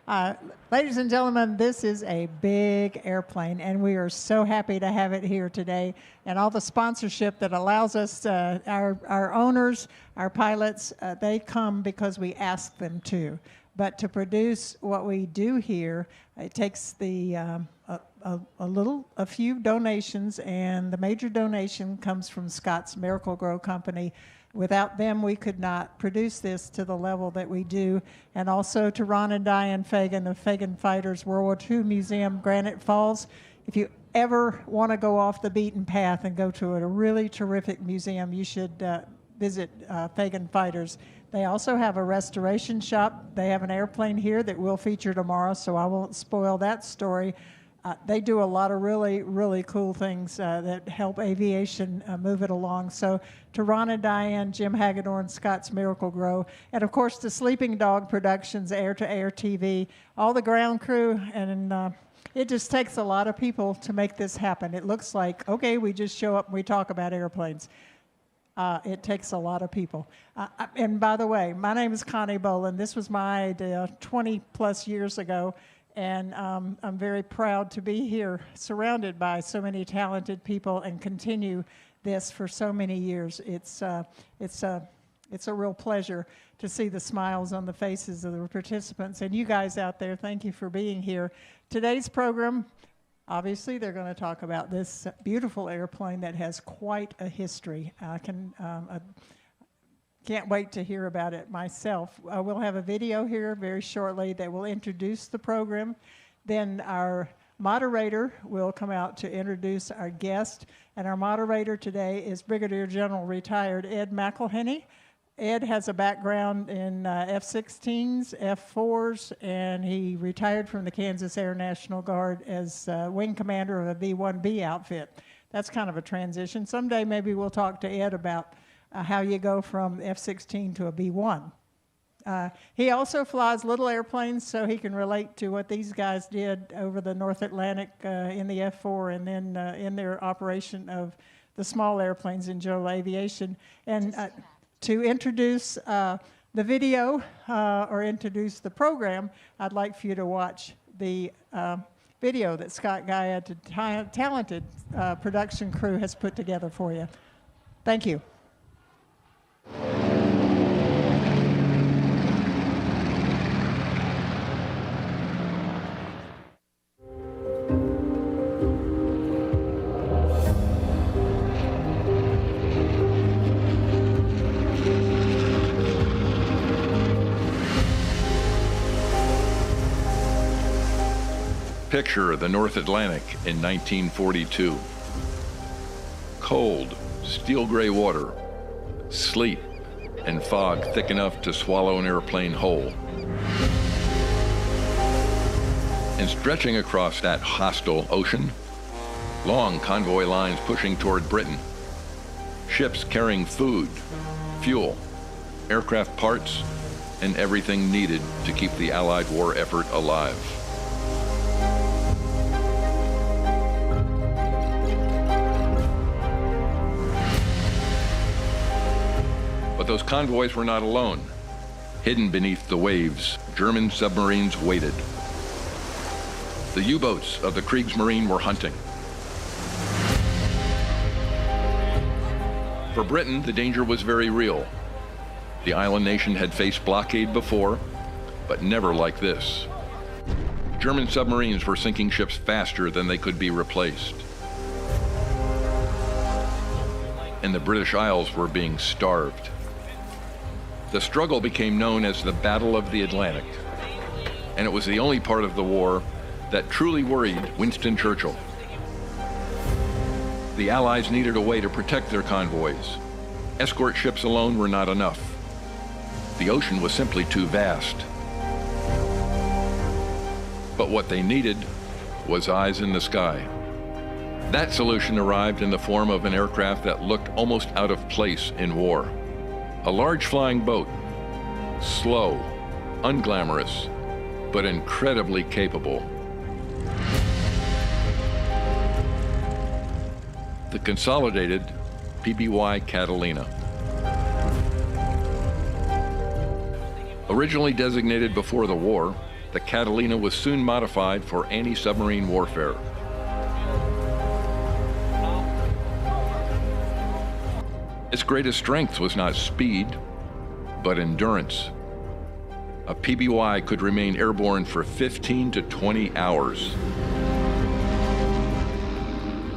Uh, Ladies and gentlemen, this is a big airplane, and we are so happy to have it here today. And all the sponsorship that allows us, our owners, our pilots, they come because we ask them to. But to produce what we do here, it takes a few donations, and the major donation comes from ScottsMiracle-Gro company. Without them, we could not produce this to the level that we do. And also to Ron and Diane Fagen of Fagen Fighters WWII Museum, Granite Falls. If you ever want to go off the beaten path and go to a really terrific museum, you should visit Fagen Fighters. They also have a restoration shop. They have an airplane here that we'll feature tomorrow, so I won't spoil that story. They do a lot of really, really cool things that help aviation move it along. So to Ron and Diane, Jim Hagedorn, ScottsMiracle-Gro, and of course the Sleeping Dog Productions, Air-to-Air TV, all the ground crew, and it just takes a lot of people to make this happen. It looks like, okay, we just show up and we talk about airplanes. It takes a lot of people. And by the way, my name is Connie Boland. This was my idea 20 plus years ago. And I'm very proud to be here surrounded by so many talented people and continue this for so many years. It's a real pleasure to see the smiles on the faces of the participants. And you guys out there, thank you for being here. Today's program, obviously, they're going to talk about this beautiful airplane that has quite a history. I can't wait to hear about it myself. We'll have a video here very shortly that will introduce the program. Then our moderator will come out to introduce our guest. And our moderator today is Brigadier General retired Ed McElhenney. Ed has a background in F-16s, F-4s, and he retired from the Kansas Air National Guard as wing commander of a B-1B outfit. That's kind of a transition. Someday maybe we'll talk to Ed about how you go from F-16 to a B-1. He also flies little airplanes, so he can relate to what these guys did over the North Atlantic in the F-4 and then in their operation of the small airplanes in Joe Aviation. And to introduce the video or introduce the program, I'd like for you to watch the video that Scott Gaia, the talented production crew, has put together for you. Thank you. Picture the North Atlantic in 1942. Cold, steel gray water, sleet, and fog thick enough to swallow an airplane whole. And stretching across that hostile ocean, long convoy lines pushing toward Britain. Ships carrying food, fuel, aircraft parts, and everything needed to keep the Allied war effort alive. But those convoys were not alone. Hidden beneath the waves, German submarines waited. The U-boats of the Kriegsmarine were hunting. For Britain, the danger was very real. The island nation had faced blockade before, but never like this. German submarines were sinking ships faster than they could be replaced. And the British Isles were being starved. The struggle became known as the Battle of the Atlantic, and it was the only part of the war that truly worried Winston Churchill. The Allies needed a way to protect their convoys. Escort ships alone were not enough. The ocean was simply too vast. But what they needed was eyes in the sky. That solution arrived in the form of an aircraft that looked almost out of place in war. A large flying boat, slow, unglamorous, but incredibly capable. The Consolidated PBY Catalina. Originally designated before the war, the Catalina was soon modified for anti-submarine warfare. Its greatest strength was not speed, but endurance. A PBY could remain airborne for 15 to 20 hours.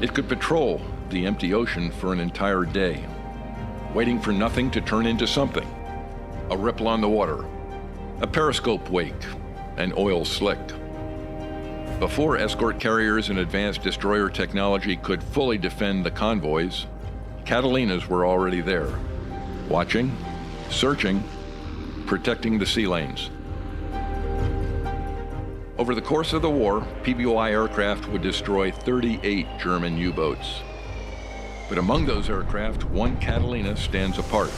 It could patrol the empty ocean for an entire day, waiting for nothing to turn into something. A ripple on the water, a periscope wake, an oil slick. Before escort carriers and advanced destroyer technology could fully defend the convoys, Catalinas were already there, watching, searching, protecting the sea lanes. Over the course of the war, PBY aircraft would destroy 38 German U-boats. But among those aircraft, one Catalina stands apart.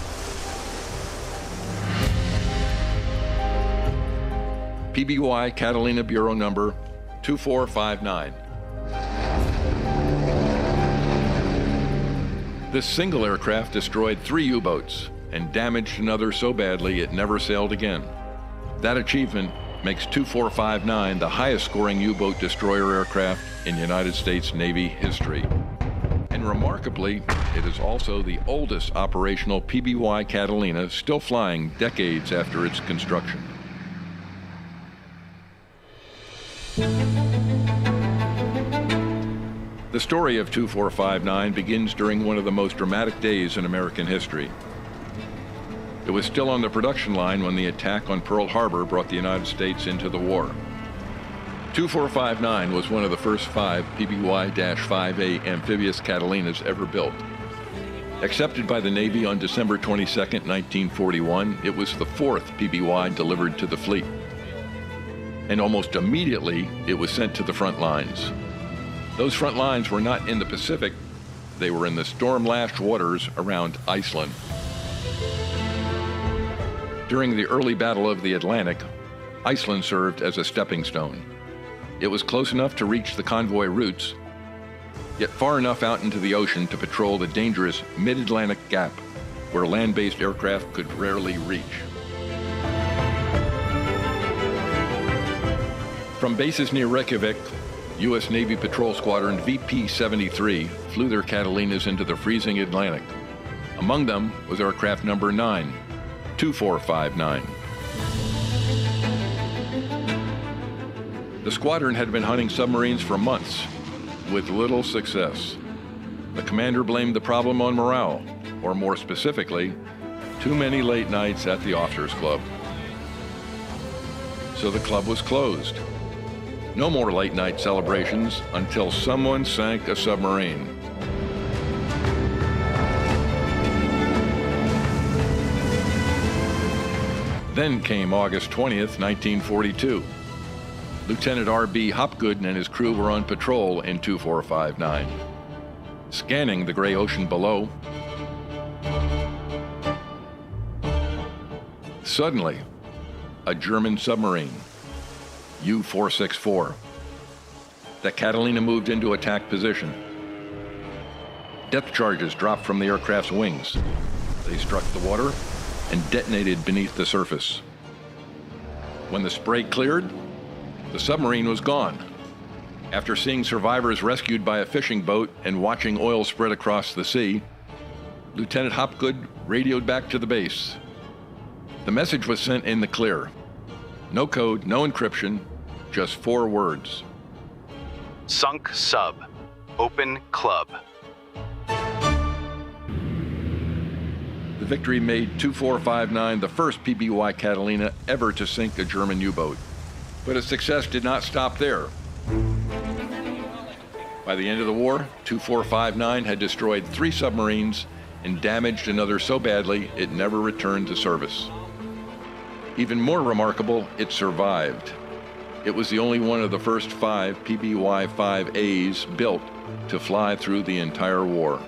PBY Catalina Bureau number 2459. This single aircraft destroyed 3 U-boats and damaged another so badly it never sailed again. That achievement makes 2459 the highest scoring U-boat destroyer aircraft in United States Navy history. And remarkably, it is also the oldest operational PBY Catalina still flying decades after its construction. The story of 2459 begins during one of the most dramatic days in American history. It was still on the production line when the attack on Pearl Harbor brought the United States into the war. 2459 was one of the first 5 PBY-5A amphibious Catalinas ever built. Accepted by the Navy on December 22, 1941, it was the 4th PBY delivered to the fleet. And almost immediately, it was sent to the front lines. Those front lines were not in the Pacific, they were in the storm-lashed waters around Iceland. During the early Battle of the Atlantic, Iceland served as a stepping stone. It was close enough to reach the convoy routes, yet far enough out into the ocean to patrol the dangerous mid-Atlantic gap where land-based aircraft could rarely reach. From bases near Reykjavik, U.S. Navy Patrol Squadron VP-73 flew their Catalinas into the freezing Atlantic. Among them was aircraft number 9, 2459. The squadron had been hunting submarines for months, with little success. The commander blamed the problem on morale, or more specifically, too many late nights at the Officers Club. So the club was closed. No more late night celebrations until someone sank a submarine. Then came August 20th, 1942. Lieutenant R.B. Hopgood and his crew were on patrol in 2459. Scanning the gray ocean below, suddenly, a German submarine, U-464. The Catalina moved into attack position. Depth charges dropped from the aircraft's wings. They struck the water and detonated beneath the surface. When the spray cleared, the submarine was gone. After seeing survivors rescued by a fishing boat and watching oil spread across the sea, Lieutenant Hopgood radioed back to the base. The message was sent in the clear. No code, no encryption, just 4 words. Sunk sub. Open club. The victory made 2459 the first PBY Catalina ever to sink a German U-boat. But its success did not stop there. By the end of the war, 2459 had destroyed 3 submarines and damaged another so badly it never returned to service. Even more remarkable, it survived. It was the only one of the first 5 PBY-5As built to fly through the entire war.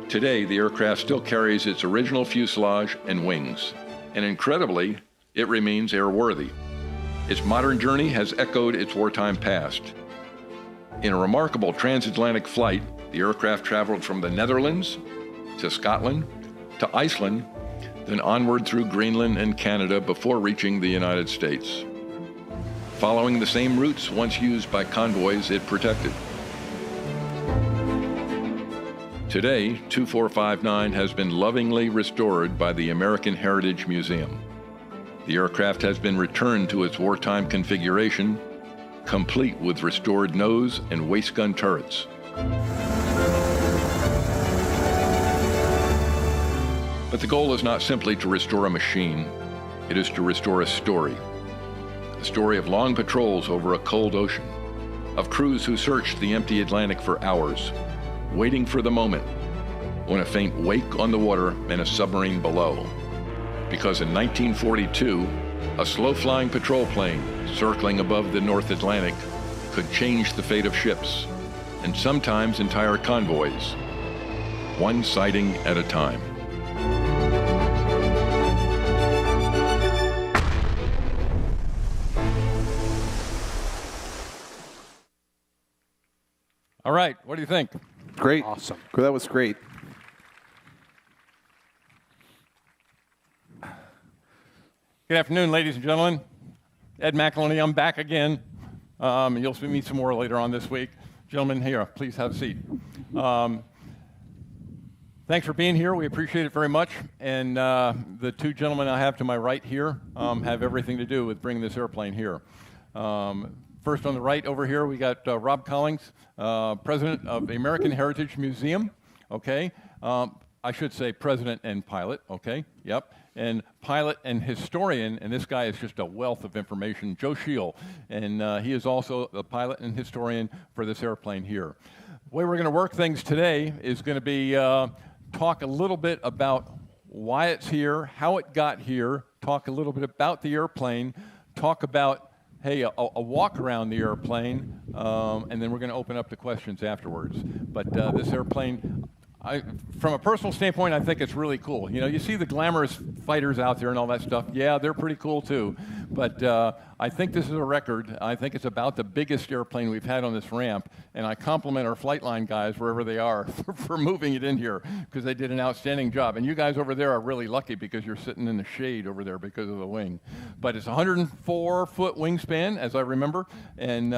Today, the aircraft still carries its original fuselage and wings, and incredibly, it remains airworthy. Its modern journey has echoed its wartime past. In a remarkable transatlantic flight, the aircraft traveled from the Netherlands to Scotland to Iceland then onward through Greenland and Canada before reaching the United States. Following the same routes once used by convoys it protected. Today, 2459 has been lovingly restored by the American Heritage Museum. The aircraft has been returned to its wartime configuration, complete with restored nose and waist gun turrets. But the goal is not simply to restore a machine, it is to restore a story of long patrols over a cold ocean, of crews who searched the empty Atlantic for hours, waiting for the moment when a faint wake on the water and a submarine below. Because in 1942, a slow-flying patrol plane circling above the North Atlantic could change the fate of ships, and sometimes entire convoys, one sighting at a time. All right, what do you think? Great. Awesome. That was great. Good afternoon, ladies and gentlemen. Ed McElhenney, I'm back again. You'll meet some more later on this week. Gentlemen, here, please have a seat. Thanks for being here. We appreciate it very much. And the two gentlemen I have to my right here have everything to do with bringing this airplane here. First on the right over here, we got Rob Collings, president of the American Heritage Museum. Okay, I should say president and pilot. Okay, yep. And pilot and historian, and this guy is just a wealth of information, Joe Scheel, and he is also the pilot and historian for this airplane here. The way we're going to work things today is going to be talk a little bit about why it's here, how it got here, talk a little bit about the airplane, talk about, hey, a walk around the airplane, and then we're going to open up the questions afterwards. But this airplane, from a personal standpoint, I think it's really cool. You know, you see the glamorous fighters out there and all that stuff. Yeah, they're pretty cool too. But I think this is a record. I think it's about the biggest airplane we've had on this ramp. And I compliment our flight line guys, wherever they are, for moving it in here, because they did an outstanding job. And you guys over there are really lucky because you're sitting in the shade over there because of the wing. But it's a 104-foot wingspan, as I remember. And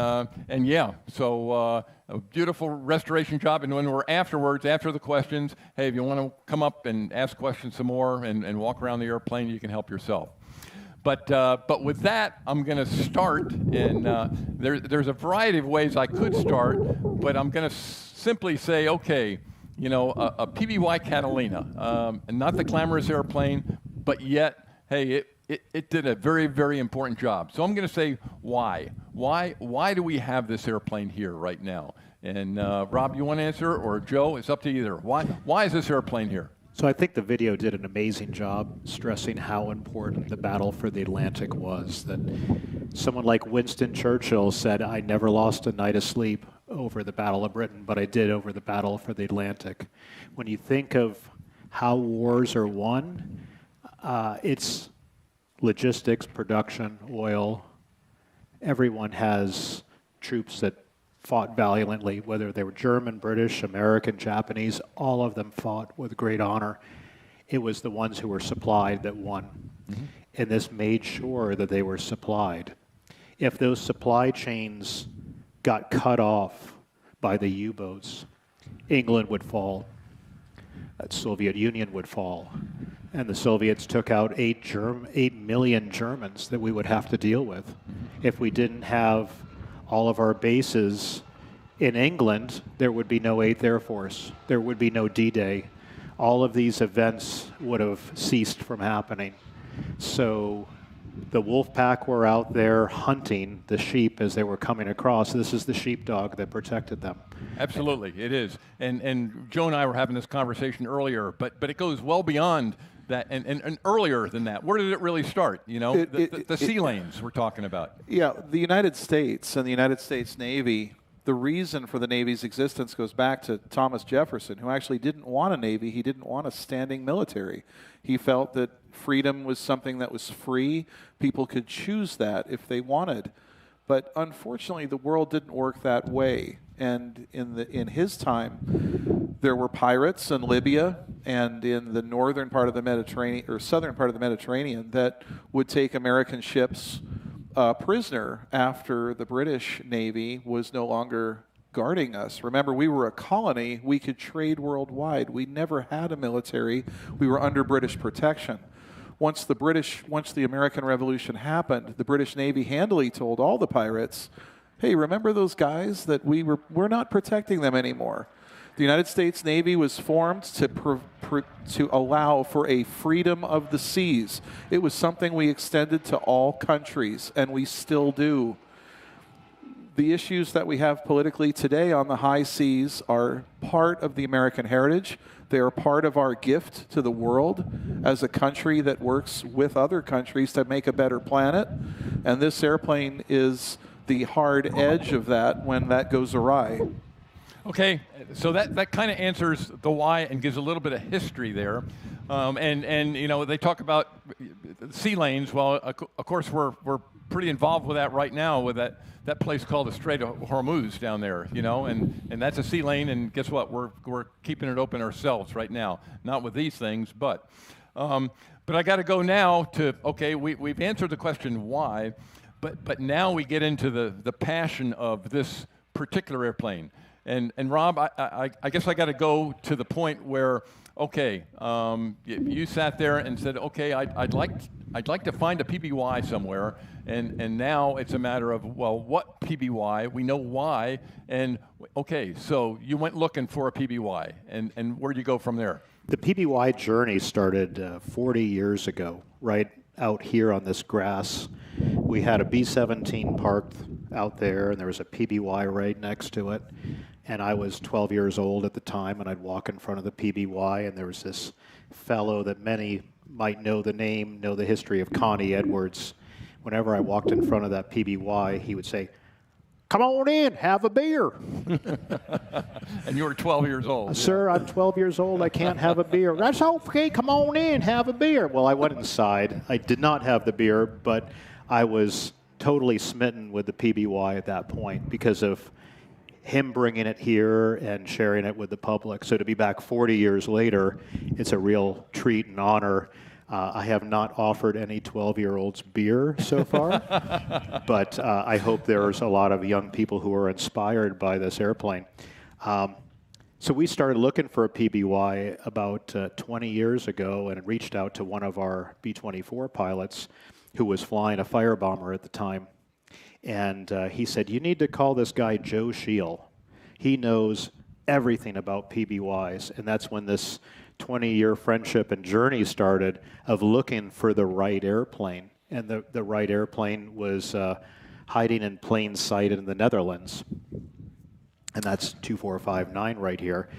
yeah, so a beautiful restoration job. And when we're afterwards, after the questions, hey, if you want to come up and ask questions some more and walk around the airplane, you can help yourself. But with that, I'm going to start, and there's a variety of ways I could start, but I'm going to simply say, okay, you know, a PBY Catalina, and not the glamorous airplane, but yet, hey, it did a very, very important job. So I'm going to say why. Why do we have this airplane here right now? And Rob, you want to answer, or Joe? It's up to you either. Why is this airplane here? So I think the video did an amazing job stressing how important the battle for the Atlantic was. That someone like Winston Churchill said, "I never lost a night of sleep over the Battle of Britain, but I did over the battle for the Atlantic." When you think of how wars are won, it's logistics, production, oil. Everyone has troops that fought valiantly, whether they were German, British, American, Japanese, all of them fought with great honor. It was the ones who were supplied that won. Mm-hmm. And this made sure that they were supplied. If those supply chains got cut off by the U-boats, England would fall, the Soviet Union would fall, and the Soviets took out 8 million Germans that we would have to deal with. Mm-hmm. If we didn't have all of our bases in England, there would be no 8th Air Force. There would be no D-Day. All of these events would have ceased from happening. So the wolf pack were out there hunting the sheep as they were coming across. This is the sheepdog that protected them. Absolutely, it is. And Joe and I were having this conversation earlier, but it goes well beyond that and earlier than that. Where did it really start? You know, the sea lanes we're talking about. Yeah, the United States and the United States Navy, the reason for the Navy's existence goes back to Thomas Jefferson, who actually didn't want a Navy. He didn't want a standing military. He felt that freedom was something that was free. People could choose that if they wanted. But unfortunately, the world didn't work that way. And in his time, There were pirates in Libya and in the northern part of the Mediterranean, or southern part of the Mediterranean, that would take American ships prisoner after the British Navy was no longer guarding us. Remember, we were a colony. We could trade worldwide. We never had a military. We were under British protection. Once the American Revolution happened, the British Navy handily told all the pirates, hey, remember those guys that we're not protecting them anymore. The United States Navy was formed to allow for a freedom of the seas. It was something we extended to all countries, and we still do. The issues that we have politically today on the high seas are part of the American heritage. They are part of our gift to the world as a country that works with other countries to make a better planet. And this airplane is the hard edge of that when that goes awry. Okay, so that kind of answers the why and gives a little bit of history there. And you know, they talk about sea lanes. Well, of course, we're pretty involved with that right now with that place called the Strait of Hormuz down there, you know, and that's a sea lane, and guess what? We're keeping it open ourselves right now. Not with these things, but I got to go now to, okay, we've answered the question why, but now we get into the passion of this particular airplane. And Rob, I guess I got to go to the point where, okay, you sat there and said, okay, I'd like to find a PBY somewhere, and now it's a matter of, well, what PBY? We know why, and okay, so you went looking for a PBY, and where'd you go from there? The PBY journey started 40 years ago, right out here on this grass. We had a B-17 parked out there, and there was a PBY right next to it. And I was 12 years old at the time, and I'd walk in front of the PBY, and there was this fellow that many might know the name, know the history of, Connie Edwards. Whenever I walked in front of that PBY, he would say, "Come on in, have a beer." And you were 12 years old. Sir, I'm 12 years old, I can't have a beer. That's okay, come on in, have a beer. Well, I went inside. I did not have the beer, but I was totally smitten with the PBY at that point because of him bringing it here and sharing it with the public. So to be back 40 years later, it's a real treat and honor. I have not offered any 12-year-olds beer so far, but I hope there's a lot of young people who are inspired by this airplane. So we started looking for a PBY about 20 years ago and reached out to one of our B-24 pilots who was flying a fire bomber at the time. And he said, you need to call this guy Joe Scheel. He knows everything about PBYs. And that's when this 20-year friendship and journey started of looking for the right airplane. And the right airplane was hiding in plain sight in the Netherlands. And that's 2459 right here.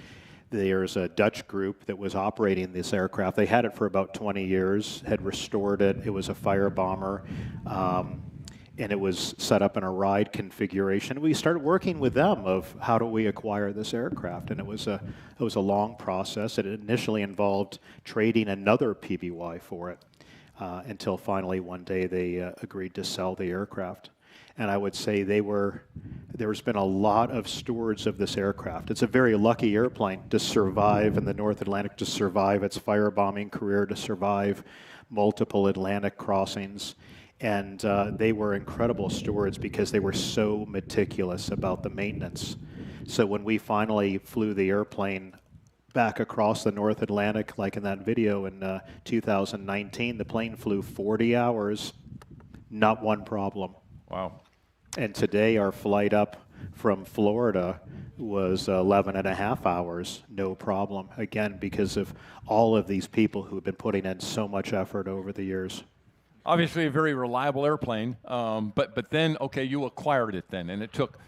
There's a Dutch group that was operating this aircraft. They had it for about 20 years, had restored it. It was a fire bomber. And it was set up in a ride configuration. We started working with them of how do we acquire this aircraft, and it was a long process. It initially involved trading another PBY for it, until finally one day they agreed to sell the aircraft. And I would say there's been a lot of stewards of this aircraft. It's a very lucky airplane to survive in the North Atlantic, to survive its firebombing career, to survive multiple Atlantic crossings. And they were incredible stewards because they were so meticulous about the maintenance. So when we finally flew the airplane back across the North Atlantic, like in that video in 2019, the plane flew 40 hours, not one problem. Wow. And today our flight up from Florida was 11 and a half hours, no problem. Again, because of all of these people who have been putting in so much effort over the years. Obviously a very reliable airplane, but then, okay, you acquired it then, and it took,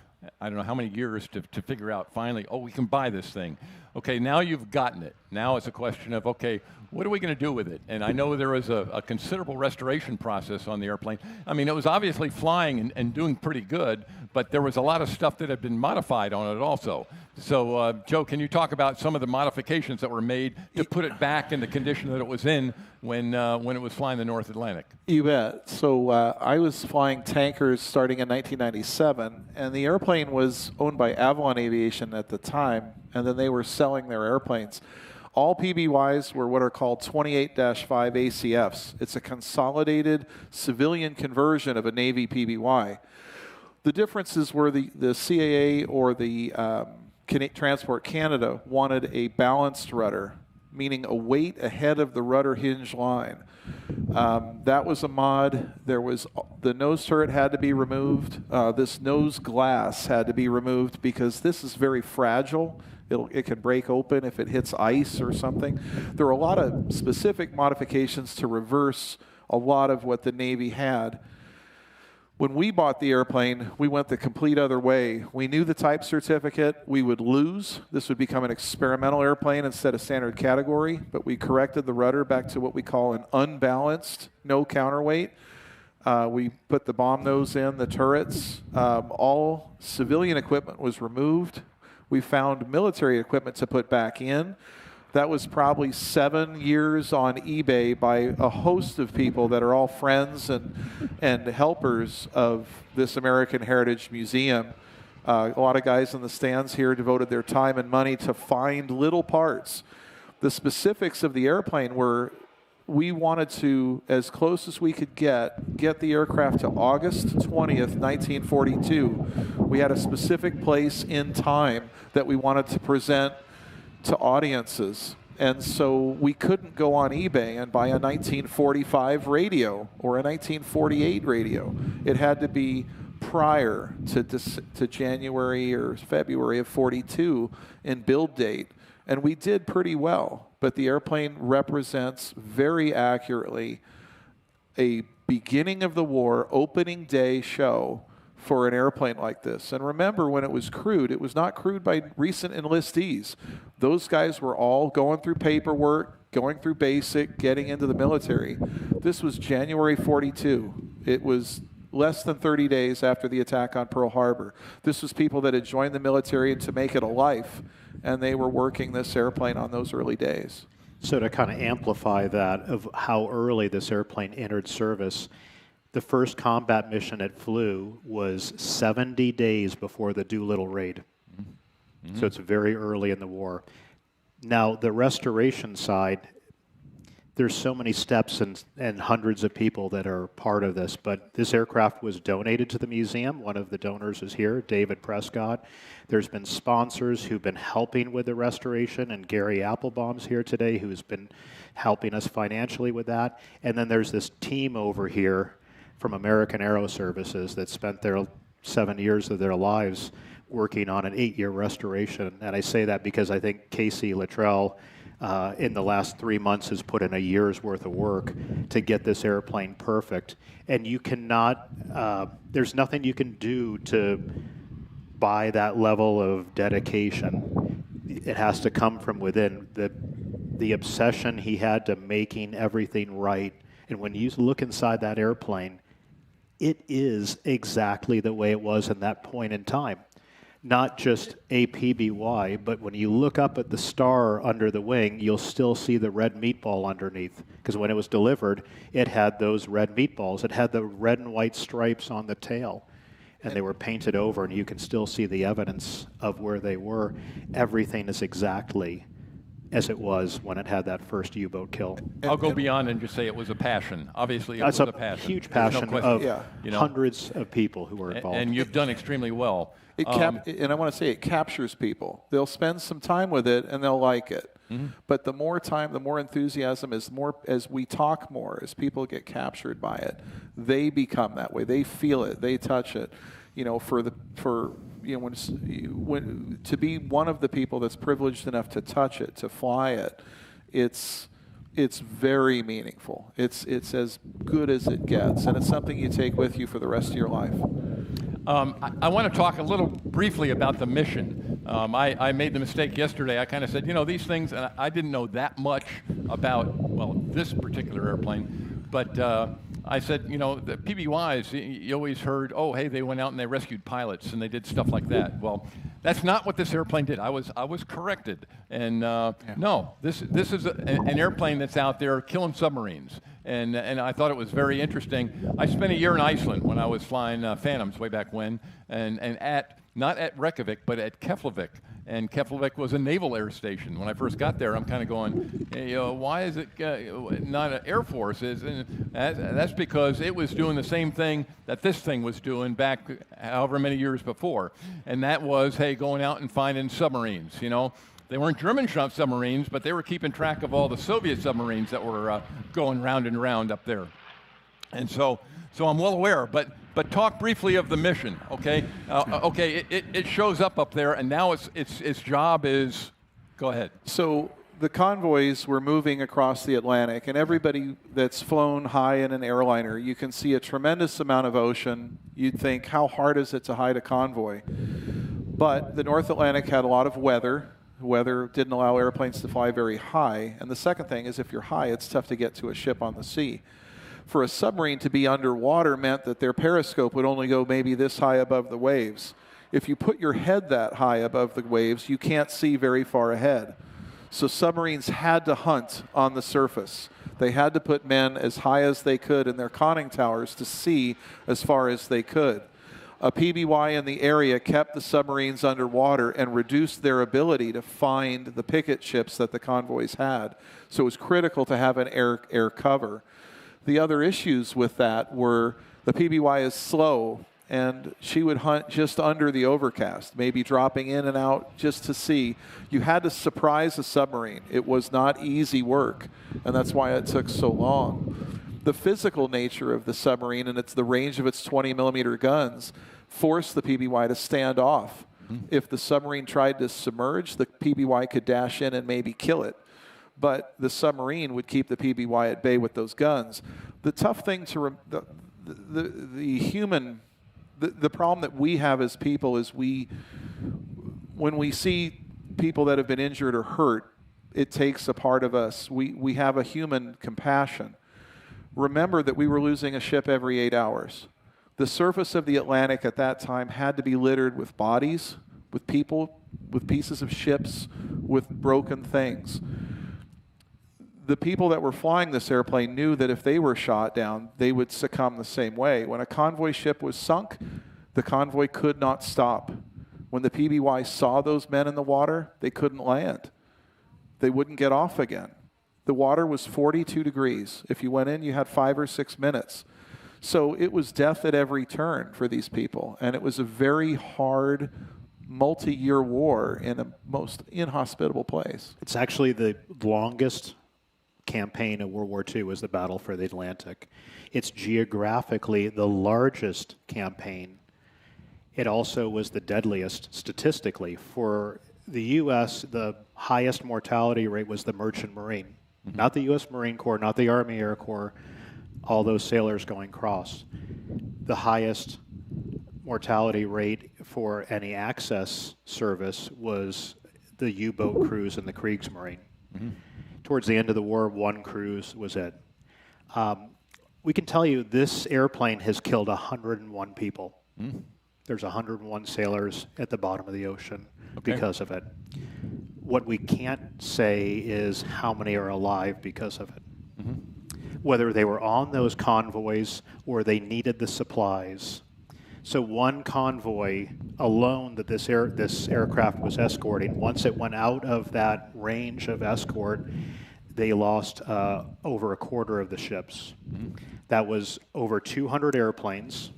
I don't know how many years to figure out finally, oh, we can buy this thing. Okay, now you've gotten it. Now it's a question of, okay, what are we going to do with it? And I know there was a considerable restoration process on the airplane. I mean, it was obviously flying and doing pretty good, but there was a lot of stuff that had been modified on it also. So, Joe, can you talk about some of the modifications that were made to put it back in the condition that it was in when it was flying the North Atlantic? You bet. So I was flying tankers starting in 1997, and the airplane was owned by Avalon Aviation at the time. and then they were selling their airplanes. All PBYs were what are called 28-5 ACFs. It's a consolidated civilian conversion of a Navy PBY. The differences were the CAA or the Transport Canada wanted a balanced rudder, meaning a weight ahead of the rudder hinge line. That was a mod. The nose turret had to be removed. This nose glass had to be removed because this is very fragile. It can break open if it hits ice or something. There are a lot of specific modifications to reverse a lot of what the Navy had. When we bought the airplane, we went the complete other way. We knew the type certificate we would lose. This would become an experimental airplane instead of standard category, but we corrected the rudder back to what we call an unbalanced, no counterweight. We put the bomb nose in, the turrets. All civilian equipment was removed. We found military equipment to put back in. That was probably 7 years on eBay by a host of people that are all friends and helpers of this American Heritage Museum. A lot of guys in the stands here devoted their time and money to find little parts. The specifics of the airplane were we wanted to, as close as we could get the aircraft to August 20th, 1942. We had a specific place in time that we wanted to present to audiences. And so we couldn't go on eBay and buy a 1945 radio or a 1948 radio. It had to be prior to January or February of 42 in build date. And we did pretty well. But the airplane represents very accurately a beginning of the war, opening day show for an airplane like this. And remember, when it was crewed, it was not crewed by recent enlistees. Those guys were all going through paperwork, going through basic, getting into the military. This was January 42. It was less than 30 days after the attack on Pearl Harbor. This was people that had joined the military to make it a life, and they were working this airplane on those early days. So to kind of amplify that of how early this airplane entered service, the first combat mission it flew was 70 days before the Doolittle raid. Mm-hmm. So it's very early in the war. Now, the restoration side, there's so many steps and hundreds of people that are part of this, but this aircraft was donated to the museum. One of the donors is here, David Prescott. There's been sponsors who've been helping with the restoration, and Gary Applebaum's here today who's been helping us financially with that. And then there's this team over here from American Aero Services that spent their 7 years of their lives working on an 8-year restoration. And I say that because I think Casey Luttrell in the last 3 months has put in a year's worth of work to get this airplane perfect. And you cannot, there's nothing you can do to buy that level of dedication. It has to come from within. The obsession he had to making everything right. And when you look inside that airplane, it is exactly the way it was in that point in time. Not just a PBY, but when you look up at the star under the wing, you'll still see the red meatball underneath. Because when it was delivered, it had those red meatballs. It had the red and white stripes on the tail. And they were painted over, and you can still see the evidence of where they were. Everything is exactly as it was when it had that first U-boat kill. I'll go beyond and just say it was a passion. Obviously, it was a passion. Huge passion of hundreds of people who were involved. And you've done extremely well. And I want to say it captures people. They'll spend some time with it, and they'll like it. Mm-hmm. But the more time, the more enthusiasm, as we talk more, as people get captured by it, they become that way. They feel it. They touch it. When to be one of the people that's privileged enough to touch it, to fly it, it's very meaningful. It's as good as it gets, and it's something you take with you for the rest of your life. I want to talk a little briefly about the mission. I made the mistake yesterday. I kind of said, these things, and I didn't know that much about, this particular airplane, but I said, the PBYs, you always heard, oh, hey, they went out and they rescued pilots and they did stuff like that. Well, that's not what this airplane did. I was corrected. And no, this is an airplane that's out there killing submarines. And I thought it was very interesting. I spent a year in Iceland when I was flying Phantoms way back when, and not at Reykjavik, but at Keflavik. And Keflavik was a naval air station. When I first got there, I'm kind of going, hey, why is it not an Air Force? And that's because it was doing the same thing that this thing was doing back however many years before. And that was, hey, going out and finding submarines, you know. They weren't German submarines, but they were keeping track of all the Soviet submarines that were going round and round up there. And so I'm well aware, but talk briefly of the mission, okay? Okay, it shows up there, and now its job is, go ahead. So the convoys were moving across the Atlantic, and everybody that's flown high in an airliner, you can see a tremendous amount of ocean. You'd think, how hard is it to hide a convoy? But the North Atlantic had a lot of weather. Weather didn't allow airplanes to fly very high. And the second thing is, if you're high, it's tough to get to a ship on the sea. For a submarine to be underwater meant that their periscope would only go maybe this high above the waves. If you put your head that high above the waves, you can't see very far ahead. So submarines had to hunt on the surface. They had to put men as high as they could in their conning towers to see as far as they could. A PBY in the area kept the submarines underwater and reduced their ability to find the picket ships that the convoys had. So it was critical to have an air cover. The other issues with that were the PBY is slow, and she would hunt just under the overcast, maybe dropping in and out just to see. You had to surprise a submarine. It was not easy work, and that's why it took so long. The physical nature of the submarine and the range of its 20-millimeter guns forced the PBY to stand off. If the submarine tried to submerge, the PBY could dash in and maybe kill it. But the submarine would keep the PBY at bay with those guns. The tough thing to the problem that we have as people is when we see people that have been injured or hurt, it takes a part of us. We have a human compassion. Remember that we were losing a ship every 8 hours. The surface of the Atlantic at that time had to be littered with bodies, with people, with pieces of ships, with broken things. The people that were flying this airplane knew that if they were shot down, they would succumb the same way. When a convoy ship was sunk, the convoy could not stop. When the PBY saw those men in the water, they couldn't land. They wouldn't get off again. The water was 42 degrees. If you went in, you had 5 or 6 minutes. So it was death at every turn for these people. And it was a very hard, multi-year war in a most inhospitable place. It's actually the longest campaign of World War II was the Battle for the Atlantic. It's geographically the largest campaign. It also was the deadliest statistically. For the U.S., the highest mortality rate was the Merchant Marine. Not the U.S. Marine Corps, not the Army Air Corps, all those sailors going across. The highest mortality rate for any access service was the U-boat crews and the Kriegsmarine. Towards the end of the war, one cruise was it. We can tell you this airplane has killed 101 people. There's 101 sailors at the bottom of the ocean because of it. What we can't say is how many are alive because of it. Whether they were on those convoys or they needed the supplies. So one convoy alone that this aircraft was escorting, once it went out of that range of escort, they lost over a quarter of the ships. That was over 200 airplanes.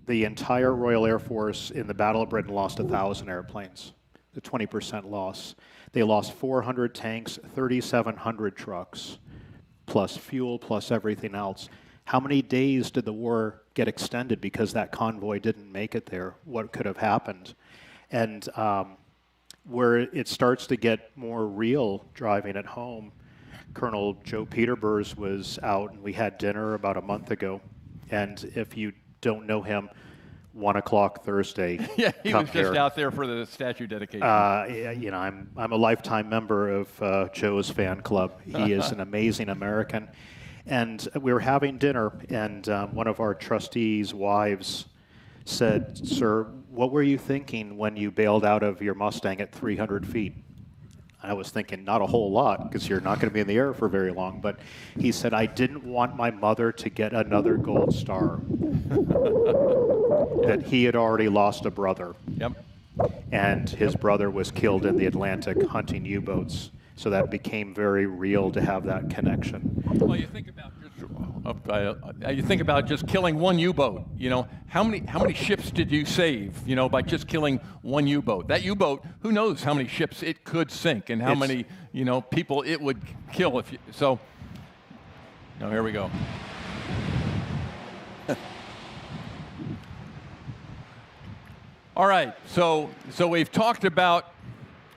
The entire Royal Air Force in the Battle of Britain lost 1,000 airplanes, the 20% loss. They lost 400 tanks, 3,700 trucks, plus fuel, plus everything else. How many days did the war get extended because that convoy didn't make it there? What could have happened? And where it starts to get more real driving at home, Colonel Joe Peterburs was out, and we had dinner about a month ago. And if you don't know him, 1 o'clock Thursday. Yeah, he was just out there for the statue dedication. You know, I'm a lifetime member of Joe's fan club. He is an amazing American. And we were having dinner, and one of our trustees' wives said, "Sir, what were you thinking when you bailed out of your Mustang at 300 feet?" I was thinking, not a whole lot, because you're not going to be in the air for very long. But he said, "I didn't want my mother to get another gold star." That he had already lost a brother. Yep. and his brother was killed in the Atlantic hunting U-boats. So that became very real to have that connection. Well, you think about just killing one U-boat. You know, how many ships did you save? You know, by just killing one U-boat. That U-boat, who knows how many ships it could sink and how many people it would kill if you. So, here we go. All right, so we've talked about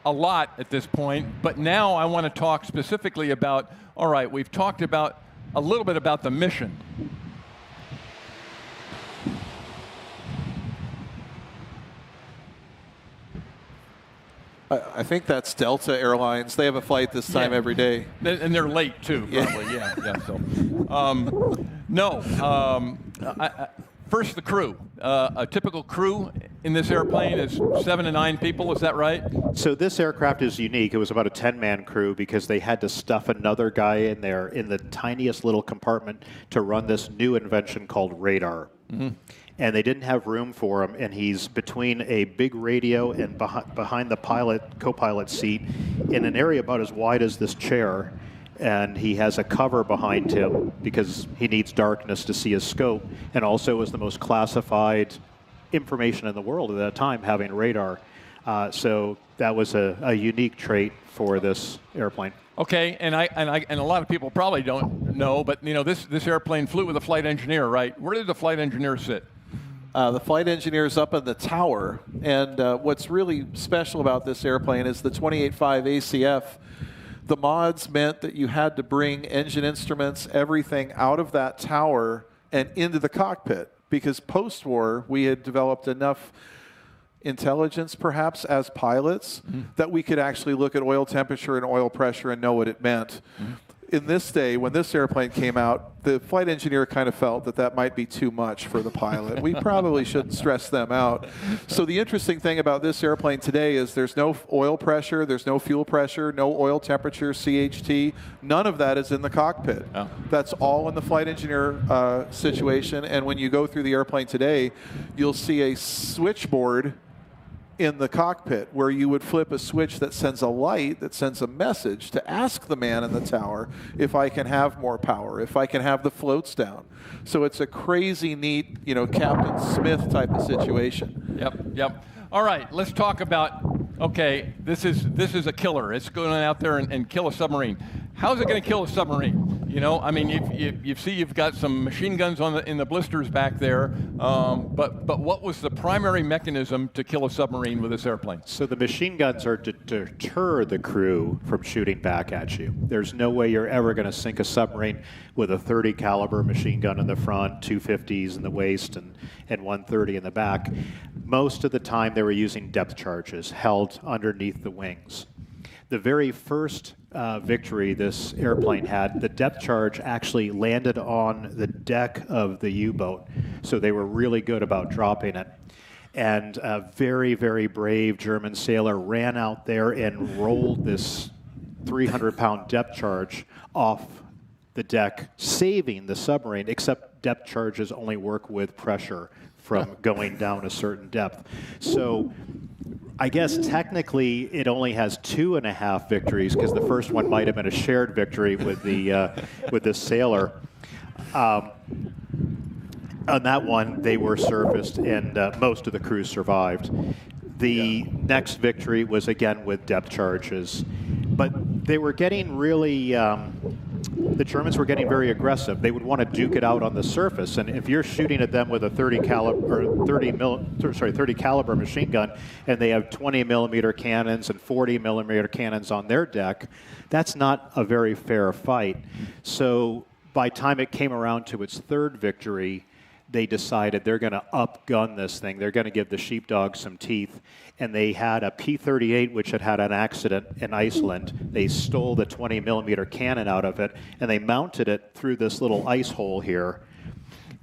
a lot at this point, but now I want to talk specifically about, all right, we've talked about a little bit about the mission. I think that's Delta Airlines. They have a flight this time every day. And they're late, too, probably. First, the crew. A typical crew in this airplane is 7 to 9 people, is that right? So this aircraft is unique. It was about a 10-man crew because they had to stuff another guy in there in the tiniest little compartment to run this new invention called radar. Mm-hmm. And they didn't have room for him, and he's between a big radio and behind the co-pilot seat in an area about as wide as this chair. And he has a cover behind him because he needs darkness to see his scope, and also was the most classified information in the world at that time, having radar. So that was a unique trait for this airplane. Okay, and a lot of people probably don't know, but this airplane flew with a flight engineer, right? Where did the flight engineer sit? The flight engineer is up in the tower, and what's really special about this airplane is the 28.5 ACF. The mods meant that you had to bring engine instruments, everything out of that tower and into the cockpit, because post-war we had developed enough intelligence, perhaps, as pilots, that we could actually look at oil temperature and oil pressure and know what it meant. In this day, when this airplane came out, the flight engineer kind of felt that that might be too much for the pilot. We probably shouldn't stress them out. So the interesting thing about this airplane today is there's no oil pressure, there's no fuel pressure, no oil temperature, CHT. None of that is in the cockpit. Oh. That's all in the flight engineer situation. And when you go through the airplane today, you'll see a switchboard in the cockpit where you would flip a switch that sends a light, that sends a message to ask the man in the tower if I can have more power, if I can have the floats down. So it's a crazy neat, Captain Smith type of situation. Yep. All right, let's talk about, okay, this is a killer. It's going out there and kill a submarine. How's it going to kill a submarine? You see you've got some machine guns in the blisters back there, but what was the primary mechanism to kill a submarine with this airplane? So the machine guns are to deter the crew from shooting back at you. There's no way you're ever going to sink a submarine with a 30 caliber machine gun in the front, 250s in the waist, and 130 in the back. Most of the time they were using depth charges held underneath the wings. The very first victory this airplane had, the depth charge actually landed on the deck of the U-boat, so they were really good about dropping it. And a very, very brave German sailor ran out there and rolled this 300-pound depth charge off the deck, saving the submarine, except depth charges only work with pressure from going down a certain depth. So I guess technically it only has 2.5 victories because the first one might have been a shared victory with the sailor. On that one, they were surfaced and most of the crew survived. The next victory was again with depth charges, but they were getting really. The Germans were getting very aggressive. They would want to duke it out on the surface, and if you're shooting at them with a 30 caliber machine gun, and they have 20 millimeter cannons and 40 millimeter cannons on their deck, that's not a very fair fight. So by the time it came around to its third victory, they decided they're going to up-gun this thing. They're going to give the sheepdog some teeth. And they had a P-38, which had an accident in Iceland. They stole the 20-millimeter cannon out of it, and they mounted it through this little ice hole here.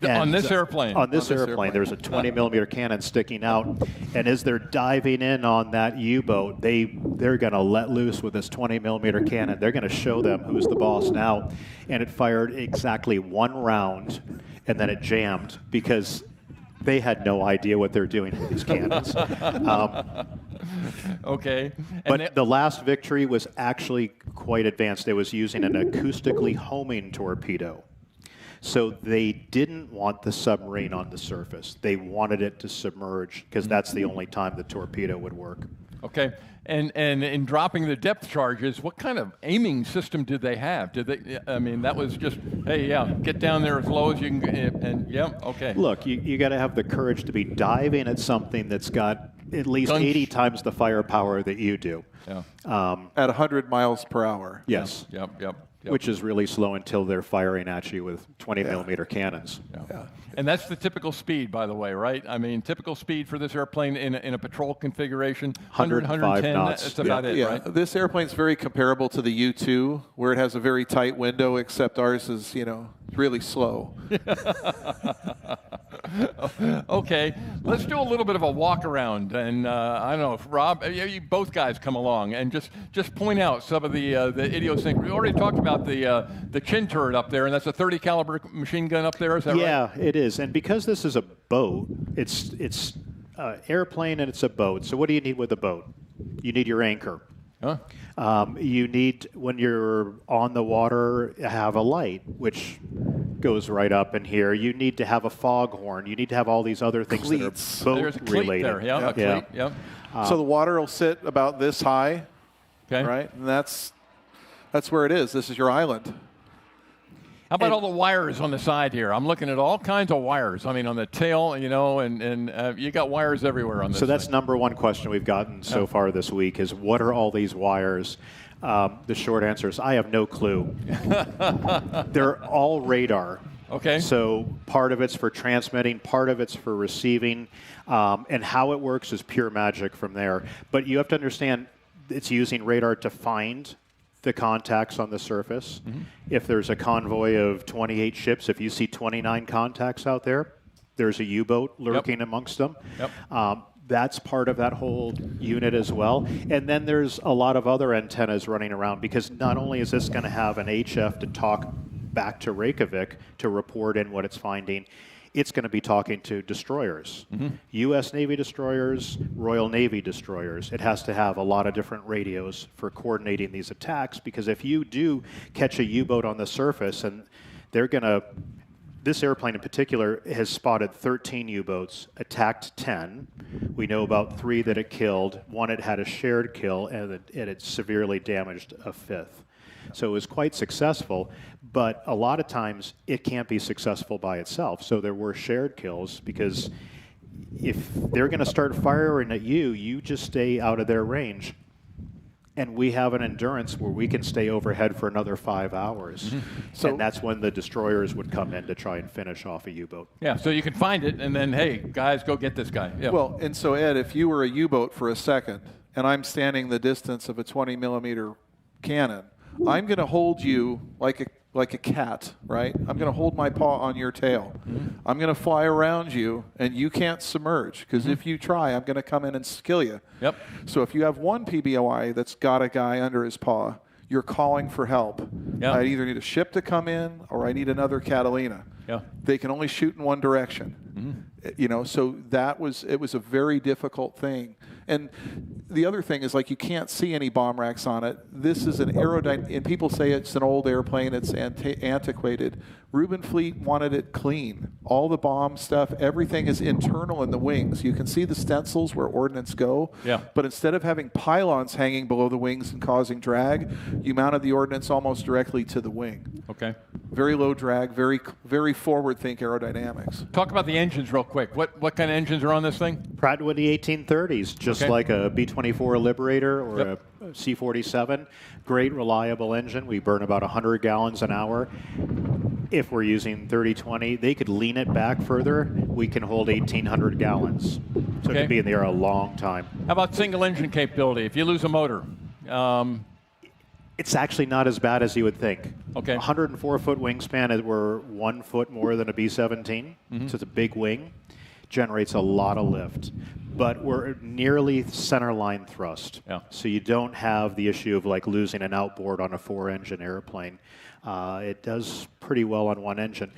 On this airplane? On this airplane. There's a 20-millimeter cannon sticking out. And as they're diving in on that U-boat, they're going to let loose with this 20-millimeter cannon. They're going to show them who's the boss now. And it fired exactly one round, and then it jammed because They had no idea what they're doing with these cannons. Okay. But the last victory was actually quite advanced. It was using an acoustically homing torpedo. So they didn't want the submarine on the surface. They wanted it to submerge because that's the only time the torpedo would work. Okay. And in dropping the depth charges, what kind of aiming system did they have? Did they? I mean, that was just, hey, yeah, get down there as low as you can, and yeah, okay. Look, you got to have the courage to be diving at something that's got at least 80 times the firepower that you do. Yeah. At 100 miles per hour. Yes. Yep. Which is really slow until they're firing at you with 20 millimeter cannons. Yeah. And that's the typical speed, by the way, right? I mean, typical speed for this airplane in a patrol configuration, 100, 110, knots. that's about it, right? This airplane's very comparable to the U-2, where it has a very tight window, except ours is, really slow. Okay, let's do a little bit of a walk around, and I don't know if Rob, you both guys come along and just point out some of the idiosyncrasies. We already talked about the chin turret up there, and that's a 30 caliber machine gun up there. Is that right? Yeah, it is. And because this is a boat, it's airplane and it's a boat. So what do you need with a boat? You need your anchor. Huh? You need, when you're on the water, have a light, which goes right up in here. You need to have a foghorn. You need to have all these other things Cleats. that are There's a boat cleat related. there, yeah. Cleat, yeah. So the water will sit about this high, Okay. right? And that's where it is. This is your island. How about all the wires on the side here? I'm looking at all kinds of wires. I mean, on the tail, and you got wires everywhere on this. So that's thing. number one question we've gotten so far this week is, what are all these wires? The short answer is, I have no clue. They're all radar. Okay. So part of it's for transmitting, part of it's for receiving, and how it works is pure magic from there. But you have to understand, it's using radar to find the contacts on the surface. Mm-hmm. If there's a convoy of 28 ships, if you see 29 contacts out there, there's a U-boat lurking amongst them. Yep. That's part of that whole unit as well. And then there's a lot of other antennas running around, because not only is this going to have an HF to talk back to Reykjavik to report in what it's finding, it's going to be talking to destroyers, U.S. Navy destroyers, Royal Navy destroyers. It has to have a lot of different radios for coordinating these attacks, because if you do catch a U-boat on the surface, and they're going to, this airplane in particular has spotted 13 U-boats, attacked 10. We know about 3 that it killed. 1 it had a shared kill, and it severely damaged a 5th. So it was quite successful, but a lot of times it can't be successful by itself. So there were shared kills, because if they're going to start firing at you, you just stay out of their range. And we have an endurance where we can stay overhead for another 5 hours. Mm-hmm. And that's when the destroyers would come in to try and finish off a U-boat. Yeah, so you can find it, and then, hey, guys, go get this guy. Yeah. Well, and so, Ed, if you were a U-boat for a second, and I'm standing the distance of a 20 millimeter cannon, I'm going to hold you like a cat, right? I'm going to hold my paw on your tail. Mm-hmm. I'm going to fly around you, and you can't submerge, because if you try, I'm going to come in and kill you. Yep. So if you have one PBY that's got a guy under his paw, you're calling for help. Yep. I either need a ship to come in, or I need another Catalina. Yeah. They can only shoot in one direction. Mm-hmm. So it was a very difficult thing. And the other thing is, you can't see any bomb racks on it. This is an aerodynamic, and people say it's an old airplane, it's antiquated. Reuben Fleet wanted it clean. All the bomb stuff, everything is internal in the wings. You can see the stencils where ordnance go. Yeah. But instead of having pylons hanging below the wings and causing drag, you mounted the ordnance almost directly to the wing. Okay. Very low drag, very forward think aerodynamics. Talk about the engines real quick. What kind of engines are on this thing? Pratt & Whitney 1830s, just like a B-24 Liberator or a C-47. Great, reliable engine. We burn about 100 gallons an hour. If we're using 30-20, they could lean it back further. We can hold 1,800 gallons. So it could be in the air a long time. How about single engine capability? If you lose a motor? It's actually not as bad as you would think. Okay. 104-foot wingspan, we're 1 foot more than a B-17, so it's a big wing. Generates a lot of lift. But we're nearly center line thrust. Yeah. So you don't have the issue of losing an outboard on a 4-engine airplane. It does pretty well on one engine.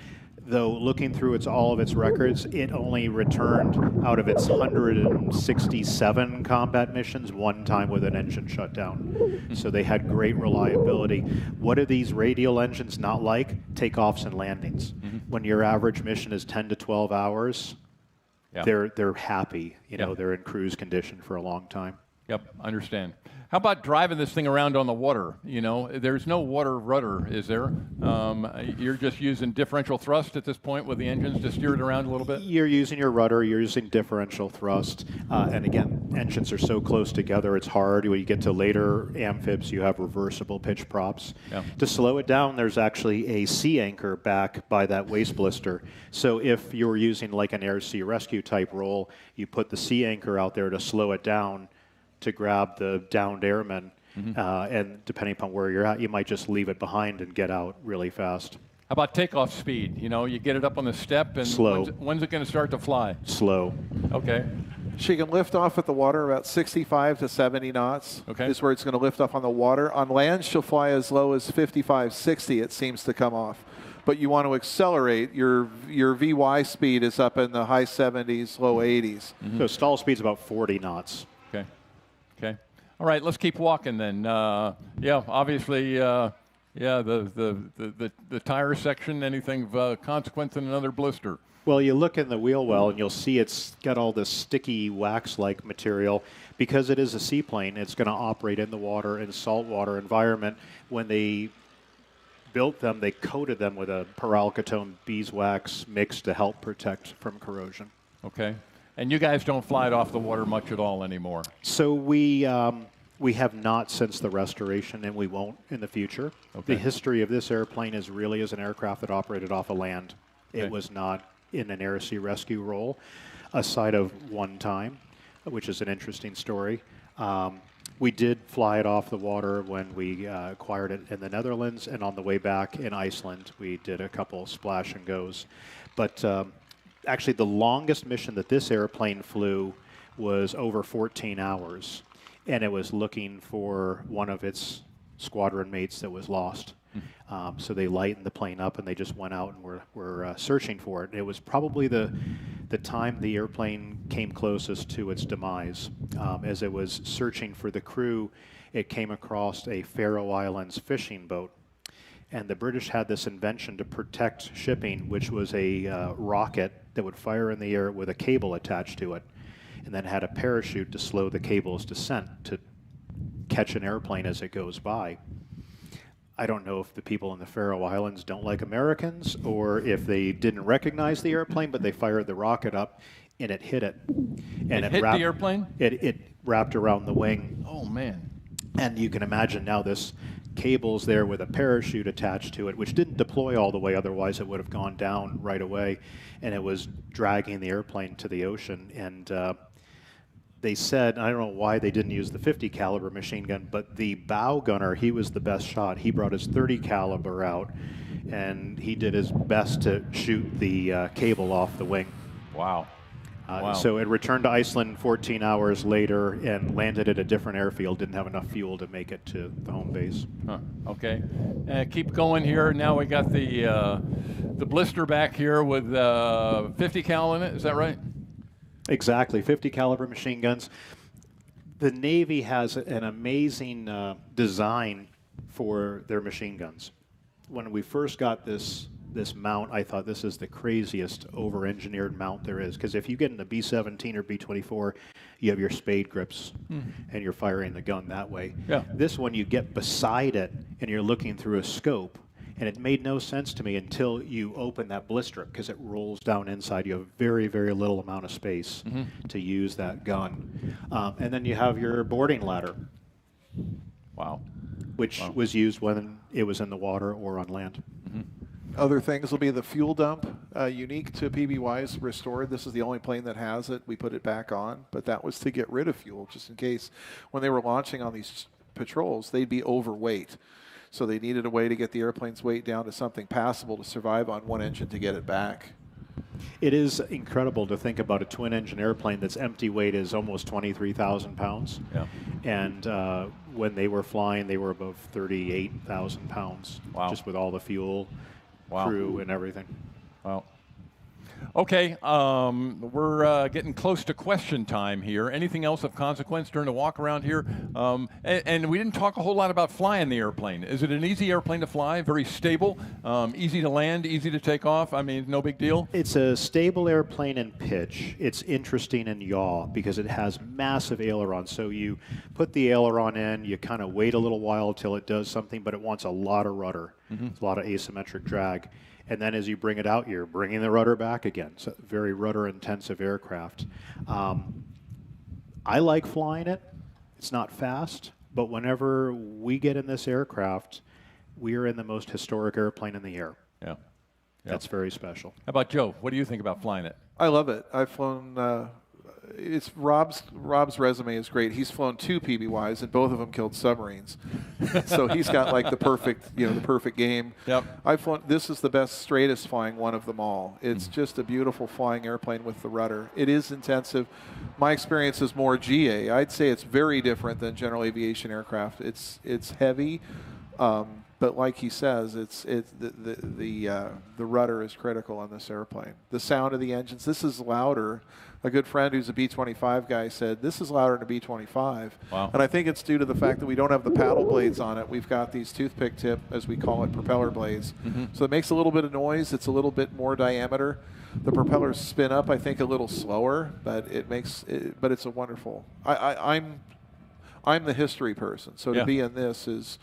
though looking through all of its records, it only returned out of its 167 combat missions one time with an engine shut down. So they had great reliability. What are these radial engines not like? Takeoffs and landings. When your average mission is 10 to 12 hours, they're happy. You know, they're in cruise condition for a long time. Yep, understand. How about driving this thing around on the water? You know, there's no water rudder, is there? You're just using differential thrust at this point with the engines to steer it around a little bit? You're using your rudder, you're using differential thrust. And again, engines are so close together, it's hard. When you get to later amphibs, you have reversible pitch props. Yeah. To slow it down, there's actually a sea anchor back by that waist blister. So if you're using like an air sea rescue type roll, you put the sea anchor out there to slow it down, to grab the downed airmen, and depending upon where you're at, you might just leave it behind and get out really fast. How about takeoff speed? You know, you get it up on the step, and slow. When's it going to start to fly? Slow. Okay. She can lift off at the water about 65 to 70 knots. Okay. Is where it's going to lift off on the water. On land, she'll fly as low as 55, 60, it seems to come off. But you want to accelerate. Your VY speed is up in the high 70s, low 80s. So stall speed's about 40 knots. Okay. All right, let's keep walking then. Yeah, obviously, the tire section, anything of consequence in another blister? Well, you look in the wheel well and you'll see it's got all this sticky wax-like material. Because it is a seaplane, it's going to operate in the water, in saltwater environment. When they built them, they coated them with a peralkatone beeswax mix to help protect from corrosion. Okay. And you guys don't fly it off the water much at all anymore? So we have not since the restoration, and we won't in the future. Okay. The history of this airplane is really as an aircraft that operated off of land. Okay. It was not in an air sea rescue role, aside of one time, which is an interesting story. We did fly it off the water when we acquired it in the Netherlands, and on the way back in Iceland, we did a couple splash and goes. But actually, the longest mission that this airplane flew was over 14 hours, and it was looking for one of its squadron mates that was lost. So they lightened the plane up, and they just went out and were searching for it. It was probably the time the airplane came closest to its demise. As it was searching for the crew, it came across a Faroe Islands fishing boat. And the British had this invention to protect shipping, which was a rocket that would fire in the air with a cable attached to it, and then had a parachute to slow the cable's descent to catch an airplane as it goes by. I don't know if the people in the Faroe Islands don't like Americans, or if they didn't recognize the airplane, but they fired the rocket up, and it hit it. And it hit the airplane? It wrapped around the wing. Oh, man. And you can imagine now this cable's there with a parachute attached to it, which didn't deploy all the way, otherwise it would have gone down right away, and it was dragging the airplane to the ocean. And they said, I don't know why they didn't use the 50 caliber machine gun, but the bow gunner, he was the best shot. He brought his 30 caliber out, and he did his best to shoot the cable off the wing. Wow. Wow. So it returned to Iceland 14 hours later and landed at a different airfield. Didn't have enough fuel to make it to the home base. Huh. Okay. Keep going here. Now we got the blister back here with 50 cal in it. Is that right? Exactly. 50 caliber machine guns. The Navy has an amazing design for their machine guns. When we first got this mount, I thought this is the craziest over-engineered mount there is, because if you get in the B-17 or B-24, you have your spade grips, and you're firing the gun that way. Yeah. This one, you get beside it, and you're looking through a scope, and it made no sense to me until you open that blister, because it rolls down inside. You have very, very little amount of space to use that gun. And then you have your boarding ladder. Wow. Which was used when it was in the water or on land. Other things will be the fuel dump, unique to PBY's restored. This is the only plane that has it. We put it back on, but that was to get rid of fuel, just in case when they were launching on these patrols, they'd be overweight. So they needed a way to get the airplane's weight down to something passable to survive on one engine to get it back. It is incredible to think about a twin-engine airplane that's empty weight is almost 23,000 pounds. Yeah. And when they were flying, they were above 38,000 pounds. Wow. Just with all the fuel, crew, and everything. Wow. Okay, we're getting close to question time here. Anything else of consequence during the walk around here? And we didn't talk a whole lot about flying the airplane. Is it an easy airplane to fly? Very stable, easy to land, easy to take off? I mean, no big deal? It's a stable airplane in pitch. It's interesting in yaw because it has massive ailerons. So you put the aileron in, you kind of wait a little while till it does something, but it wants a lot of rudder, a lot of asymmetric drag. And then as you bring it out, you're bringing the rudder back again. So very rudder-intensive aircraft. I like flying it. It's not fast, but whenever we get in this aircraft, we are in the most historic airplane in the air. Yeah. That's very special. How about Joe? What do you think about flying it? I love it. I've flown. It's Rob's resume is great. He's flown 2 PBYs, and both of them killed submarines. So he's got like the perfect game. Yep. I've flown. This is the best, straightest flying one of them all. It's just a beautiful flying airplane with the rudder. It is intensive. My experience is more GA. I'd say it's very different than general aviation aircraft. It's heavy. But like he says, the rudder is critical on this airplane. The sound of the engines. This is louder. A good friend who's a B-25 guy said, this is louder than a B-25. Wow. And I think it's due to the fact that we don't have the paddle blades on it. We've got these toothpick tip, as we call it, propeller blades. So it makes a little bit of noise. It's a little bit more diameter. The propellers spin up, I think, a little slower, but but it's a wonderful. I'm the history person, so to be in this is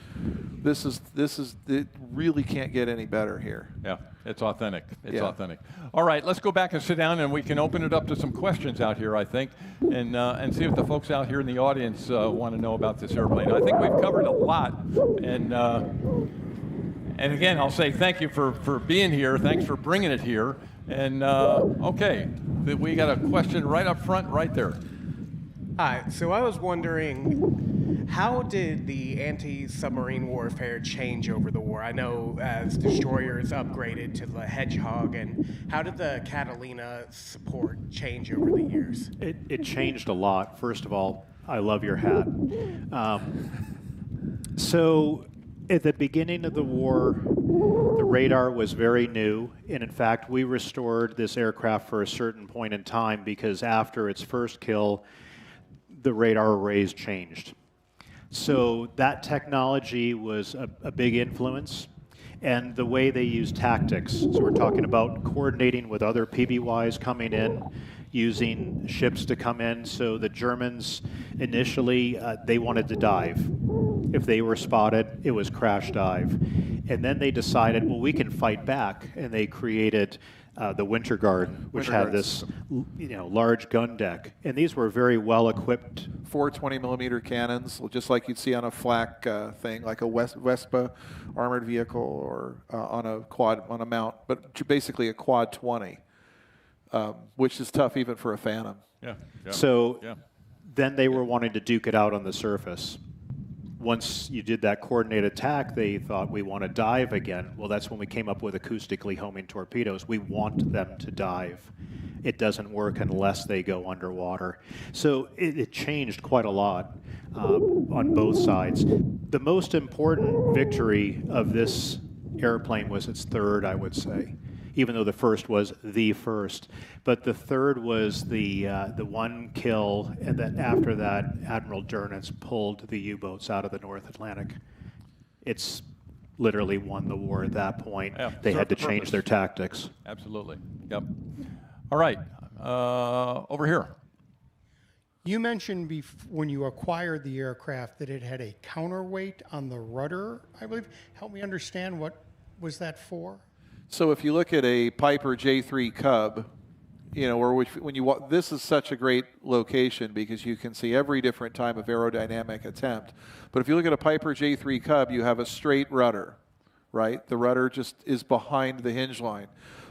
it really can't get any better here. Yeah, it's authentic. It's authentic. All right, let's go back and sit down, and we can open it up to some questions out here, I think, and see if the folks out here in the audience want to know about this airplane. I think we've covered a lot, and again, I'll say thank you for being here. Thanks for bringing it here. And okay, we got a question right up front, right there. Hi, so I was wondering, how did the anti-submarine warfare change over the war? I know as destroyers upgraded to the Hedgehog, and how did the Catalina support change over the years? It changed a lot. First of all, I love your hat. So at the beginning of the war, the radar was very new, and in fact, we restored this aircraft for a certain point in time because after its first kill, the radar arrays changed. So that technology was a big influence, and the way they use tactics. So we're talking about coordinating with other PBYs coming in, using ships to come in. So the Germans initially, they wanted to dive. If they were spotted, it was crash dive. And then they decided, well, we can fight back, and they created the Winter Guard, which had this large gun deck. And these were very well equipped. 4 20-millimeter cannons, just like you'd see on a flak thing, like a Vespa armored vehicle or on a mount, but basically a quad 20, which is tough even for a Phantom. So then they were wanting to duke it out on the surface. Once you did that coordinated attack, they thought, we want to dive again. Well, that's when we came up with acoustically homing torpedoes. We want them to dive. It doesn't work unless they go underwater. So it changed quite a lot on both sides. The most important victory of this airplane was its third, I would say, even though the first was the first. But the third was the one kill, and then after that, Admiral Durnitz pulled the U-boats out of the North Atlantic. It's literally won the war at that point. They had to change their tactics. Absolutely. Yep. All right. Over here. You mentioned when you acquired the aircraft that it had a counterweight on the rudder, I believe. Help me understand, what was that for? So if you look at a Piper J3 Cub, this is such a great location because you can see every different type of aerodynamic attempt. But if you look at a Piper J3 Cub, you have a straight rudder, right? The rudder just is behind the hinge line.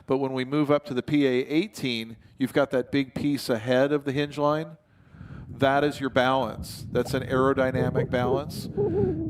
But when we move up to the PA-18, you've got that big piece ahead of the hinge line. That is your balance. That's an aerodynamic balance.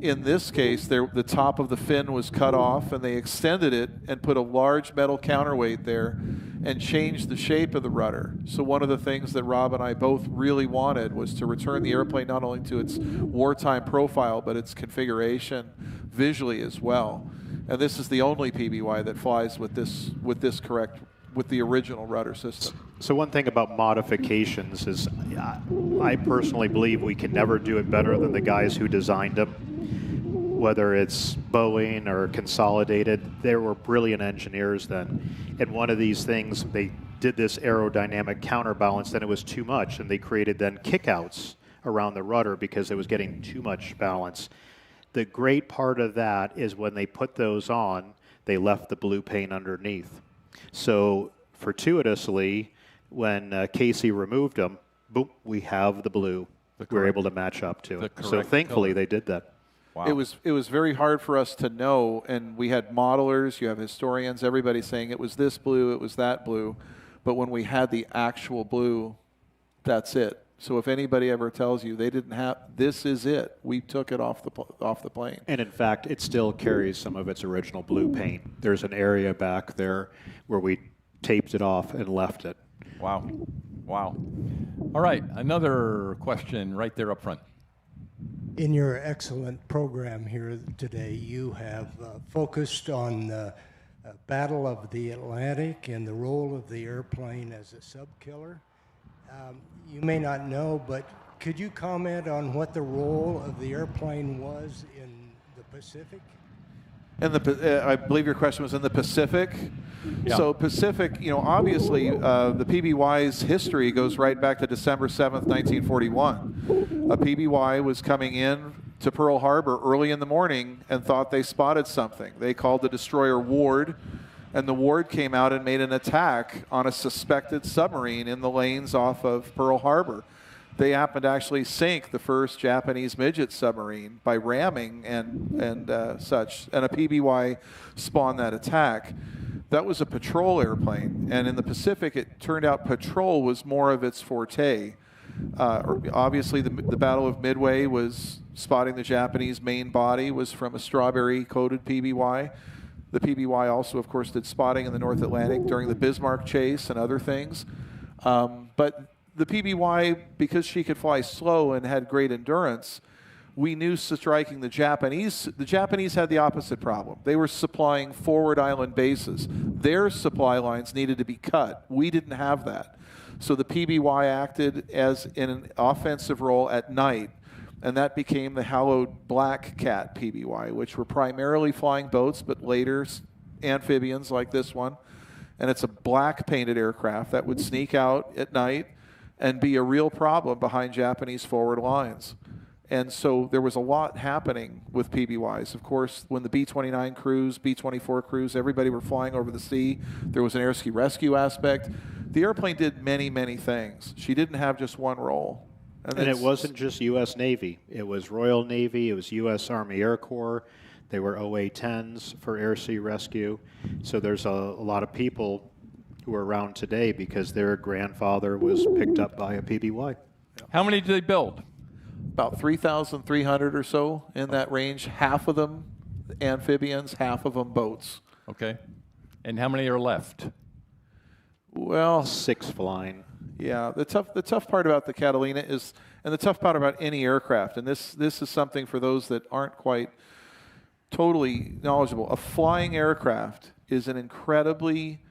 In this case, the top of the fin was cut off, and they extended it and put a large metal counterweight there and changed the shape of the rudder. So one of the things that Rob and I both really wanted was to return the airplane not only to its wartime profile, but its configuration visually as well. And this is the only PBY that flies with this correct with the original rudder system. So one thing about modifications is I personally believe we can never do it better than the guys who designed them. Whether it's Boeing or Consolidated, they were brilliant engineers then. And one of these things, they did this aerodynamic counterbalance, then it was too much, and they created then kickouts around the rudder because it was getting too much balance. The great part of that is when they put those on, they left the blue paint underneath. So fortuitously, when Casey removed them, boom, we have the blue. We're able to match up to it. So thankfully color. They did that. Wow. It was very hard for us to know, and we had modelers, you have historians, everybody saying it was this blue, it was that blue. But when we had the actual blue, that's it. So if anybody ever tells you they didn't have, this is it. We took it off the plane. And in fact, it still carries some of its original blue paint. There's an area back there where we taped it off and left it. Wow. Wow. All right, another question right there up front. In your excellent program here today, you have focused on the Battle of the Atlantic and the role of the airplane as a sub-killer. You may not know, but could you comment on what the role of the airplane was in the Pacific? I believe your question was in the Pacific. Yeah. So Pacific, obviously the PBY's history goes right back to December 7th, 1941. A PBY was coming in to Pearl Harbor early in the morning and thought they spotted something. They called the destroyer Ward, and the Ward came out and made an attack on a suspected submarine in the lanes off of Pearl Harbor. They happened to actually sink the first Japanese midget submarine by ramming and such, and a PBY spawned that attack. That was a patrol airplane, and in the Pacific, it turned out patrol was more of its forte. Obviously, the Battle of Midway was spotting the Japanese main body, was from a strawberry-coated PBY. The PBY also, of course, did spotting in the North Atlantic during the Bismarck chase and other things. But the PBY, because she could fly slow and had great endurance, we knew striking the Japanese had the opposite problem. They were supplying forward island bases. Their supply lines needed to be cut. We didn't have that. So the PBY acted as in an offensive role at night, and that became the hallowed Black Cat PBY, which were primarily flying boats, but later amphibians like this one. And it's a black painted aircraft that would sneak out at night and be a real problem behind Japanese forward lines. And so there was a lot happening with PBYs. Of course, when the B-29 crews, B-24 crews, everybody were flying over the sea, there was an air ski rescue aspect. The airplane did many, many things. She didn't have just one role. And it wasn't just U.S. Navy. It was Royal Navy. It was U.S. Army Air Corps. They were OA-10s for air sea rescue. So there's a lot of people who are around today because their grandfather was picked up by a PBY. How many did they build? About 3,300 or so in that range. Half of them amphibians, half of them boats. Okay. And how many are left? Well, 6 flying. Yeah, the tough part about the Catalina is, and the tough part about any aircraft, and this is something for those that aren't quite totally knowledgeable. A flying aircraft is an incredibly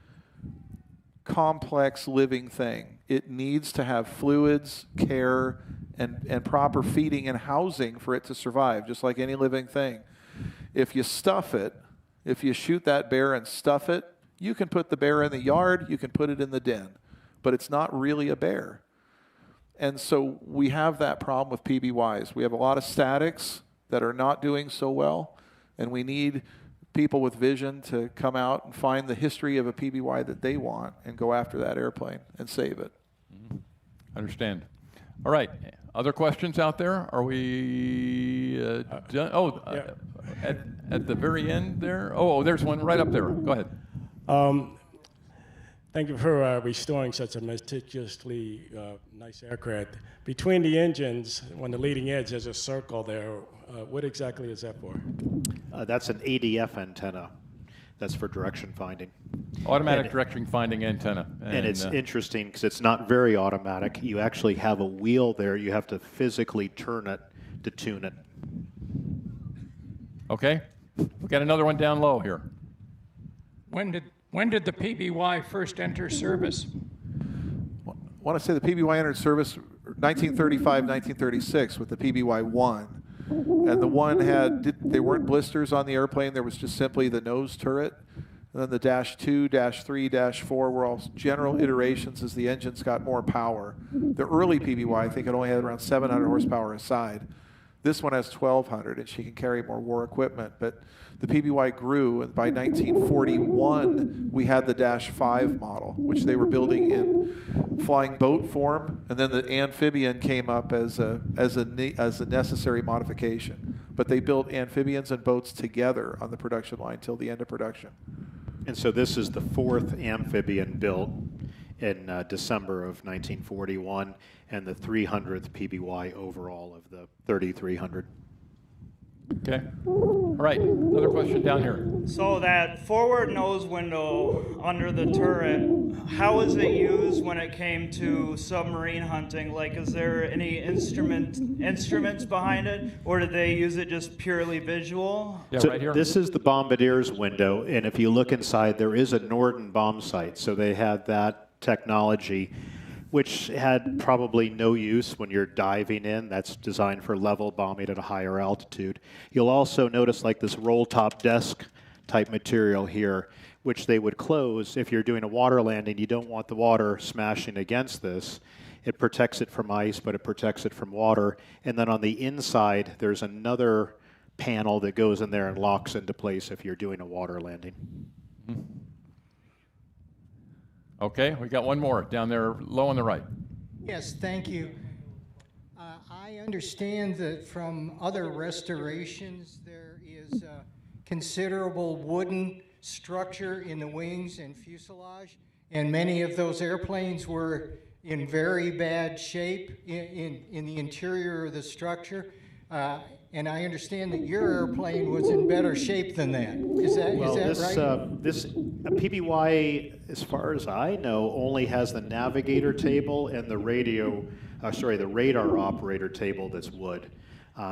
complex living thing. It needs to have fluids, care, and proper feeding and housing for it to survive, just like any living thing. If you stuff it, if you shoot that bear and stuff it, you can put the bear in the yard, you can put it in the den, but it's not really a bear. And so we have that problem with PBYs. We have a lot of statics that are not doing so well, and we need people with vision to come out and find the history of a PBY that they want and go after that airplane and save it. Mm-hmm. Understand. All right. Other questions out there? Are we done? Oh, yeah. At the very end there? Oh, there's one right up there. Go ahead. Thank you for restoring such a meticulously nice aircraft. Between the engines, on the leading edge, there's a circle there. What exactly is that for? That's an ADF antenna. That's for direction finding. Automatic direction finding antenna. And it's interesting because it's not very automatic. You actually have a wheel there. You have to physically turn it to tune it. Okay. We got another one down low here. When When did the PBY first enter service? I want to say the PBY entered service 1935, 1936 with the PBY-1. And the one there weren't blisters on the airplane. There was just simply the nose turret. And then the -2, -3, -4 were all general iterations as the engines got more power. The early PBY, I think it only had around 700 horsepower a side. This one has 1,200, and she can carry more war equipment. But the PBY grew, and by 1941, we had the -5 model, which they were building in flying boat form, and then the amphibian came up as a necessary modification. But they built amphibians and boats together on the production line till the end of production. And so this is the 4th amphibian built in December of 1941, and the 300th PBY overall of the 3,300. Okay. All right. Another question down here. So that forward nose window under the turret, how is it used when it came to submarine hunting? Like, is there any instruments behind it, or did they use it just purely visual? Yeah, so right here. This is the bombardier's window, and if you look inside, there is a Norden bomb sight. So they had that technology, which had probably no use when you're diving in. That's designed for level bombing at a higher altitude. You'll also notice like this roll-top desk type material here, which they would close. If you're doing a water landing, you don't want the water smashing against this. It protects it from ice, but it protects it from water. And then on the inside, there's another panel that goes in there and locks into place if you're doing a water landing. Okay, we got one more down there low on the right. Yes, thank you. I understand that from other restorations there is a considerable wooden structure in the wings and fuselage, and many of those airplanes were in very bad shape in the interior of the structure. And I understand that your airplane was in better shape than that. Is that right? This PBY, as far as I know, only has the navigator table and the the radar operator table that's wood.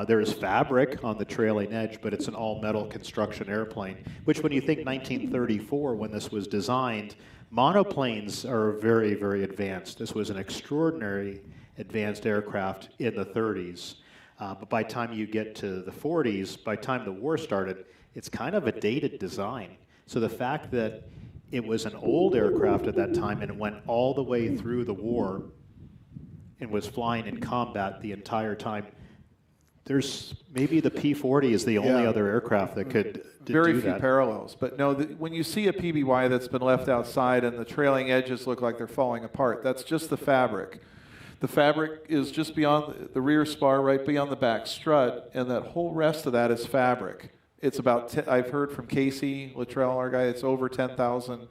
There is fabric on the trailing edge, but it's an all-metal construction airplane, which when you think 1934, when this was designed, monoplanes are very, very advanced. This was an extraordinary advanced aircraft in the 30s. But by the time you get to the 40s, by the time the war started, it's kind of a dated design. So the fact that it was an old aircraft at that time and it went all the way through the war and was flying in combat the entire time, there's maybe the P-40 is the only other aircraft that could do Very that. few parallels. But no, when you see a PBY that's been left outside and the trailing edges look like they're falling apart, that's just the fabric. The fabric is just beyond the rear spar, right beyond the back strut, and that whole rest of that is fabric. It's about, I've heard from Casey Luttrell, our guy, it's over 10,000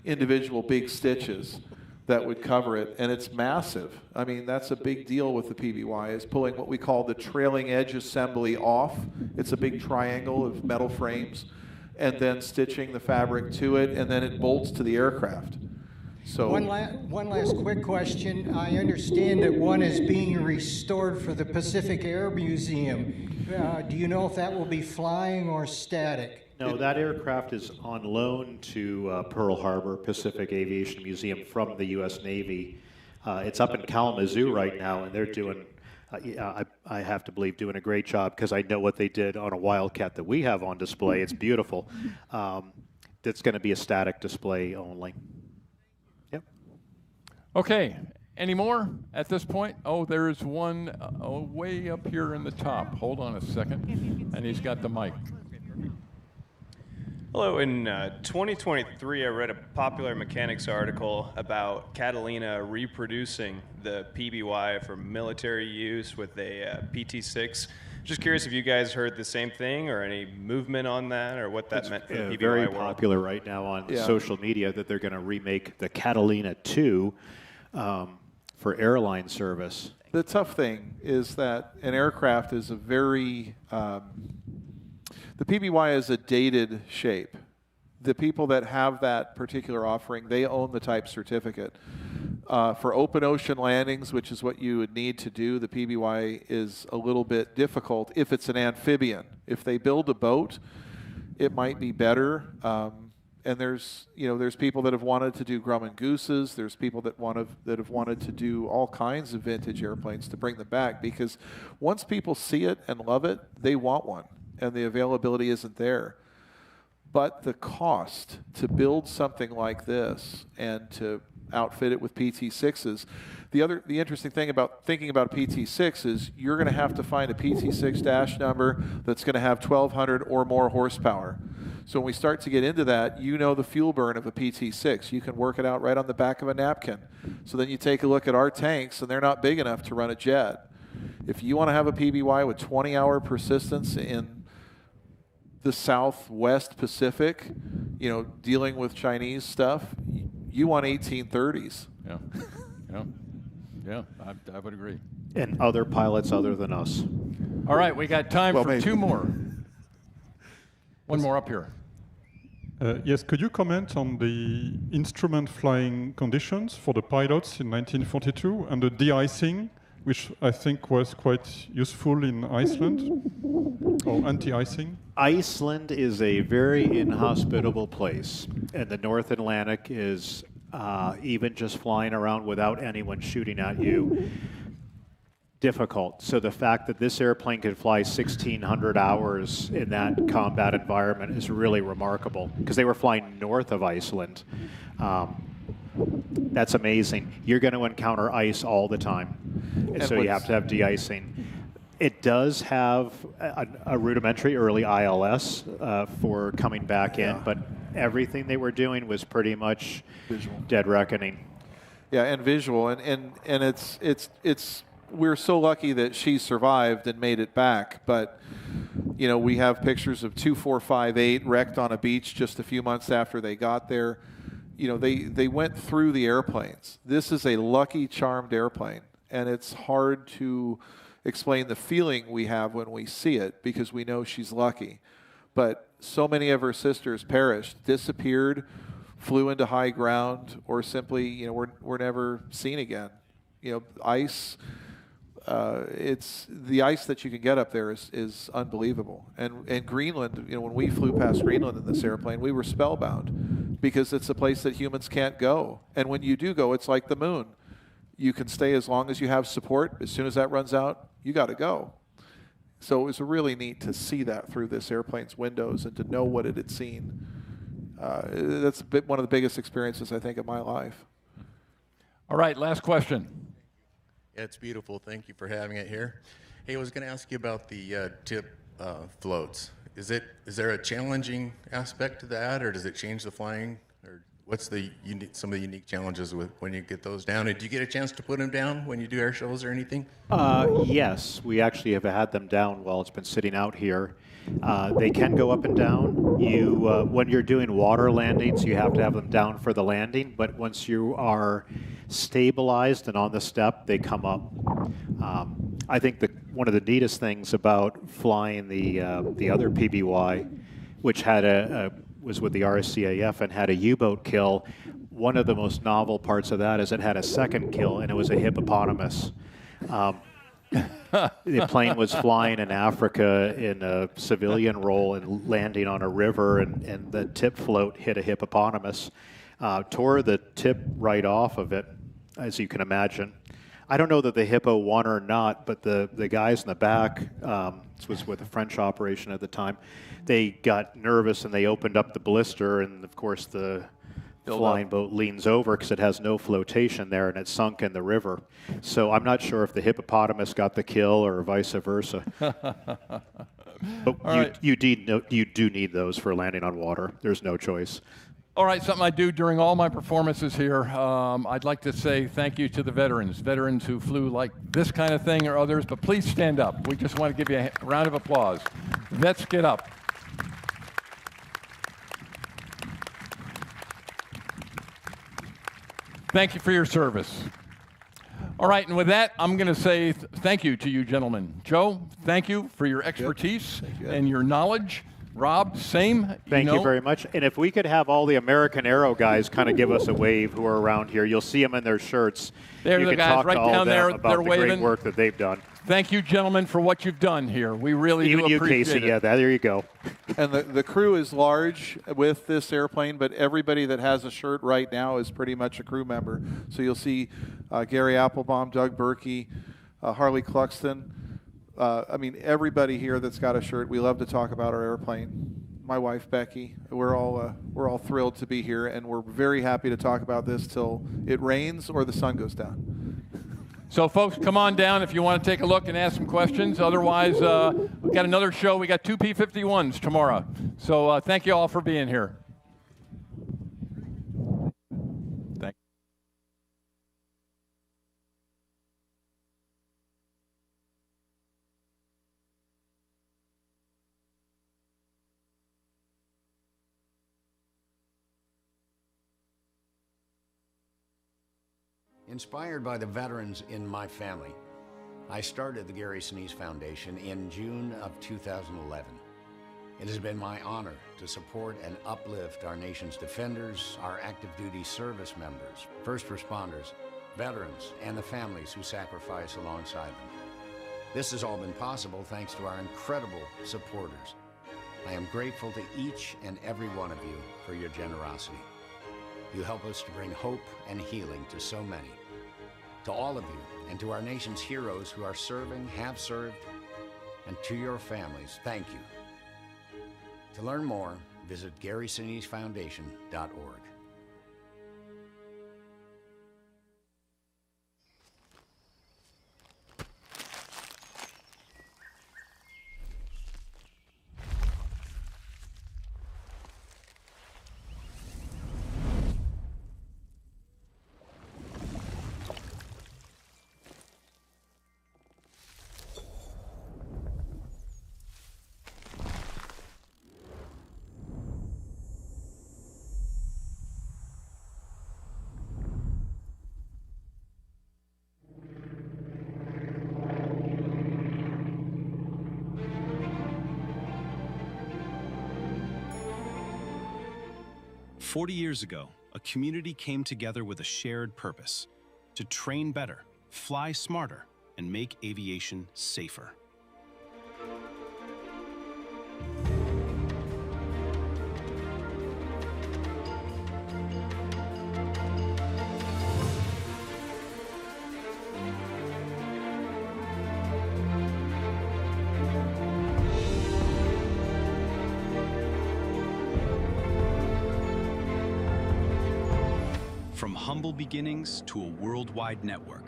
individual big stitches that would cover it, and it's massive. I mean, that's a big deal with the PBY, is pulling what we call the trailing edge assembly off. It's a big triangle of metal frames, and then stitching the fabric to it, and then it bolts to the aircraft. So one last quick question. I understand that one is being restored for the Pacific Air Museum. Do you know if that will be flying or static? No, that aircraft is on loan to Pearl Harbor Pacific Aviation Museum from the U.S. Navy. It's up in Kalamazoo right now, and they're doing, I have to believe, doing a great job because I know what they did on a Wildcat that we have on display. It's beautiful. That's going to be a static display only. Yep. Okay. Any more at this point? Oh, there's one way up here in the top. Hold on a second. And he's got the mic. Hello. In 2023, I read a Popular Mechanics article about Catalina reproducing the PBY for military use with a PT-6. Just curious if you guys heard the same thing or any movement on that or what that meant for the PBY very world. popular right now on social media that they're going to remake the Catalina 2 for airline service. the tough thing is that an aircraft is a very, the PBY is a dated shape. The people that have that particular offering, they own the type certificate. For open ocean landings, which is what you would need to do, the PBY is a little bit difficult if it's an amphibian. If they build a boat, it might be better. And there's people that have wanted to do Grumman Gooses. There's people that have wanted to do all kinds of vintage airplanes to bring them back, because once people see it and love it, they want one, and the availability isn't there. But the cost to build something like this and to outfit it with PT6s, the interesting thing about thinking about PT6 is you're going to have to find a PT6 dash number that's going to have 1,200 or more horsepower. So when we start to get into that, you know the fuel burn of a PT6. You can work it out right on the back of a napkin. So then you take a look at our tanks, and they're not big enough to run a jet. If you want to have a PBY with 20-hour persistence in the Southwest Pacific, dealing with Chinese stuff, you want 1830s. Yeah, I would agree. And other pilots other than us. All right, we got time for maybe. 2 more. One more up here. Yes, could you comment on the instrument flying conditions for the pilots in 1942 and the de-icing, which I think was quite useful in Iceland, or anti-icing? Iceland is a very inhospitable place, and the North Atlantic is even just flying around without anyone shooting at you, difficult. So the fact that this airplane could fly 1,600 hours in that combat environment is really remarkable, because they were flying north of Iceland. That's amazing. You're going to encounter ice all the time, and so you have to have de-icing. It does have a rudimentary early ILS for coming back in, but everything they were doing was pretty much visual. Dead reckoning. Yeah, and visual, and it's we're so lucky that she survived and made it back. But we have pictures of 2458 wrecked on a beach just a few months after they got there. They went through the airplanes. This is a lucky, charmed airplane, and it's hard to explain the feeling we have when we see it, because we know she's lucky. But so many of her sisters perished, disappeared, flew into high ground, or simply, were never seen again. Ice. It's the ice that you can get up there is unbelievable. And Greenland, when we flew past Greenland in this airplane, we were spellbound, because it's a place that humans can't go. And when you do go, it's like the moon. You can stay as long as you have support. As soon as that runs out, you got to go. So it was really neat to see that through this airplane's windows and to know what it had seen. That's one of the biggest experiences, I think, of my life. All right, last question. It's beautiful. Thank you for having it here. Hey, I was going to ask you about the tip floats. Is there a challenging aspect to that, or does it change the flying? Or what's some of the unique challenges with when you get those down? And do you get a chance to put them down when you do air shows or anything? Yes, we actually have had them down while it's been sitting out here. They can go up and down. When you're doing water landings, you have to have them down for the landing, but once you are stabilized and on the step, they come up. I think one of the neatest things about flying the other PBY, which was with the RSCAF and had a U-boat kill, one of the most novel parts of that is it had a second kill, and it was a hippopotamus. The plane was flying in Africa in a civilian role and landing on a river, and the tip float hit a hippopotamus, tore the tip right off of it, as you can imagine. I don't know that the hippo won or not, but the guys in the back, this was with a French operation at the time, they got nervous and they opened up the blister, and of course the flying boat leans over because it has no flotation there, and it sunk in the river. So I'm not sure if the hippopotamus got the kill or vice versa. But you do need those for landing on water. There's no choice. All right, something I do during all my performances here, I'd like to say thank you to the veterans who flew like this kind of thing or others, but please stand up. We just want to give you a round of applause. Vets, get up. Thank you for your service. All right, and with that, I'm going to say thank you to you gentlemen. Joe, thank you for your expertise and your knowledge. Rob, same. Thank you very much. And if we could have all the American Aero guys kind of give us a wave who are around here, you'll see them in their shirts. They're you the can guys talk right to all down them there. about They're the waving. great work that they've done. Thank you, gentlemen, for what you've done here. We really Even do you, appreciate Casey. it. Yeah, there you go. And the crew is large with this airplane, but everybody that has a shirt right now is pretty much a crew member. So you'll see Gary Applebaum, Doug Berkey, Harley Cluxton. I mean, everybody here that's got a shirt. We love to talk about our airplane. My wife, Becky. We're all thrilled to be here, and we're very happy to talk about this till it rains or the sun goes down. So, folks, come on down if you want to take a look and ask some questions. Otherwise, we've got another show. We got 2 P-51s tomorrow. So thank you all for being here. Thank you. Inspired by the veterans in my family, I started the Gary Sinise Foundation in June of 2011. It has been my honor to support and uplift our nation's defenders, our active duty service members, first responders, veterans, and the families who sacrifice alongside them. This has all been possible thanks to our incredible supporters. I am grateful to each and every one of you for your generosity. You help us to bring hope and healing to so many. To all of you, and to our nation's heroes who are serving, have served, and to your families, thank you. To learn more, visit GarySiniseFoundation.org. "40 years ago, a community came together with a shared purpose: to train better, fly smarter, and make aviation safer. From humble beginnings to a worldwide network,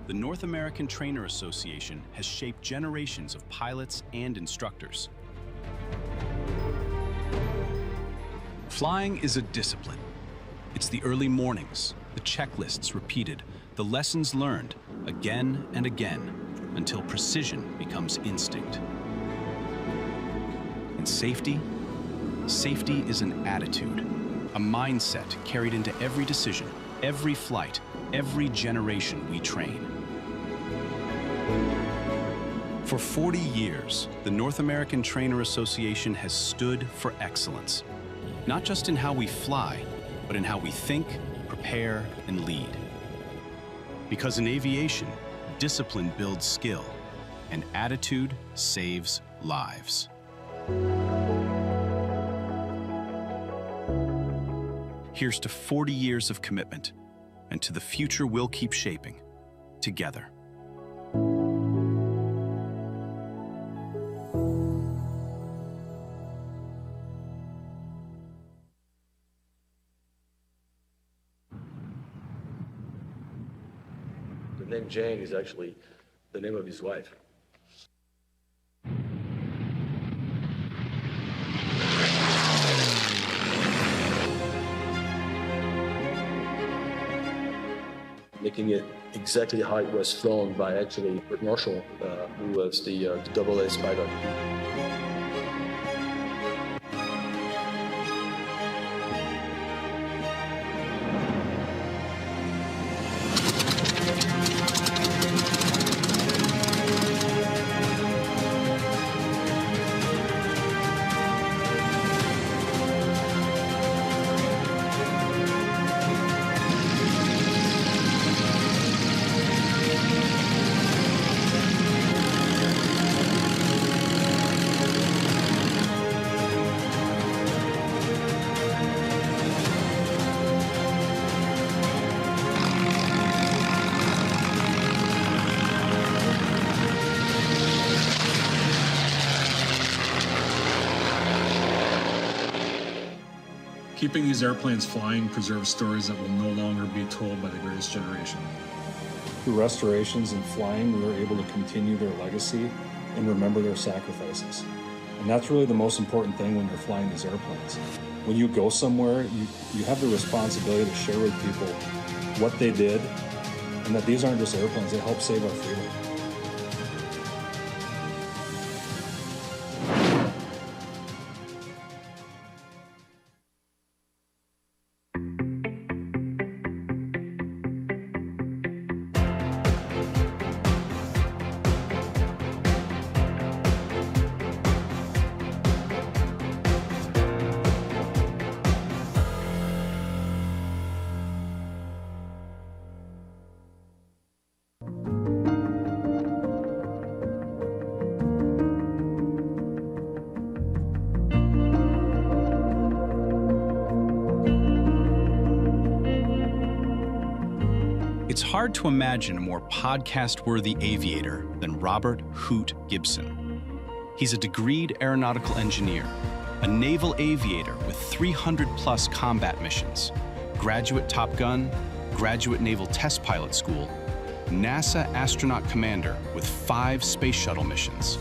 the North American Trainer Association has shaped generations of pilots and instructors. Flying is a discipline. It's the early mornings, the checklists repeated, the lessons learned again and again until precision becomes instinct. And safety? Safety is an attitude, a mindset carried into every decision, every flight, every generation we train. For 40 years, the North American Trainer Association has stood for excellence, not just in how we fly, but in how we think, prepare, and lead. Because in aviation, discipline builds skill, and attitude saves lives. Here's to 40 years of commitment, and to the future we'll keep shaping together. The name Jane is actually the name of his wife. Making it exactly how it was flown by actually Britt Marshall, who was the AA pilot. Keeping these airplanes flying preserves stories that will no longer be told by the greatest generation. Through restorations and flying, we were able to continue their legacy and remember their sacrifices. And that's really the most important thing when you're flying these airplanes. When you go somewhere, you have the responsibility to share with people what they did, and that these aren't just airplanes, they help save our freedom. It's hard to imagine a more podcast-worthy aviator than Robert Hoot Gibson. He's a degreed aeronautical engineer, a naval aviator with 300-plus combat missions, graduate Top Gun, graduate Naval Test Pilot School, NASA astronaut commander with 5 space shuttle missions,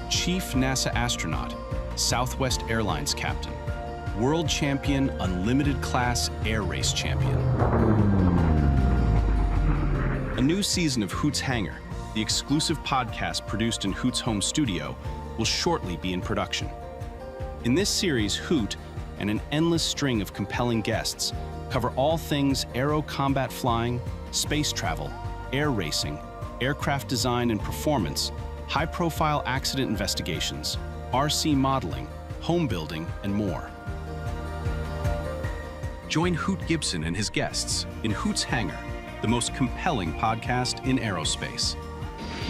chief NASA astronaut, Southwest Airlines captain, world champion unlimited class air race champion. A new season of Hoot's Hangar, the exclusive podcast produced in Hoot's home studio, will shortly be in production. In this series, Hoot and an endless string of compelling guests cover all things aero combat flying, space travel, air racing, aircraft design and performance, high-profile accident investigations, RC modeling, home building, and more. Join Hoot Gibson and his guests in Hoot's Hangar, the most compelling podcast in aerospace.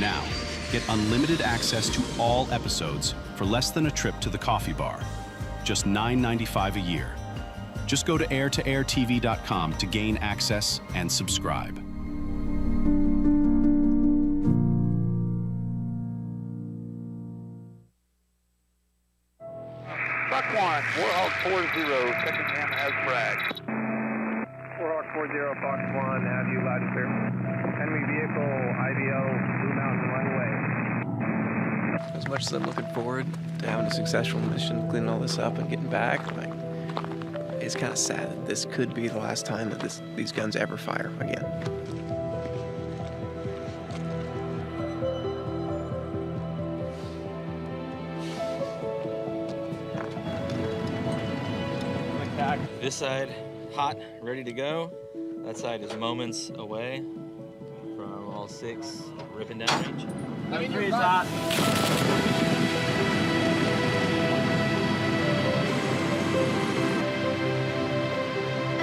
Now, get unlimited access to all episodes for less than a trip to the coffee bar. Just $9.95 a year. Just go to airtoairtv.com to gain access and subscribe. Buck 1, Warhawk 40, second cam has bragged. Warhawk 40, Fox 1, have you loud and clear. Enemy vehicle, IVL, Blue Mountain runway. As much as I'm looking forward to having a successful mission, cleaning all this up and getting back, it's kind of sad that this could be the last time that these guns ever fire again. This side, hot, ready to go. That side is moments away from all 6 ripping down range. 3 is hot.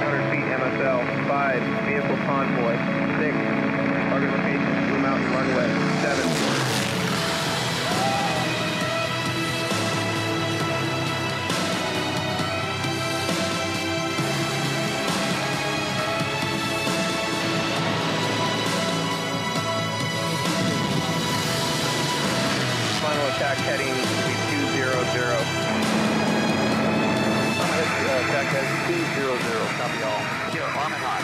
100 feet MSL, 5, vehicle convoy, 6, target location, Blue Mountain runway, 7. Attack heading 200. Attack heading 200. Copy all. Here, arm and hot.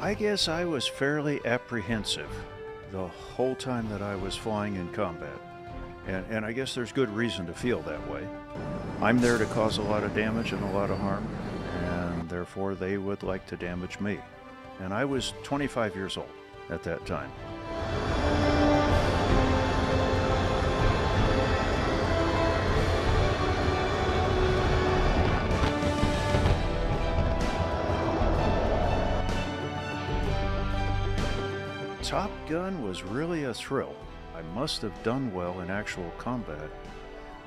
I guess I was fairly apprehensive the whole time that I was flying in combat. And I guess there's good reason to feel that way. I'm there to cause a lot of damage and a lot of harm, and therefore they would like to damage me. And I was 25 years old at that time. Top Gun was really a thrill. I must have done well in actual combat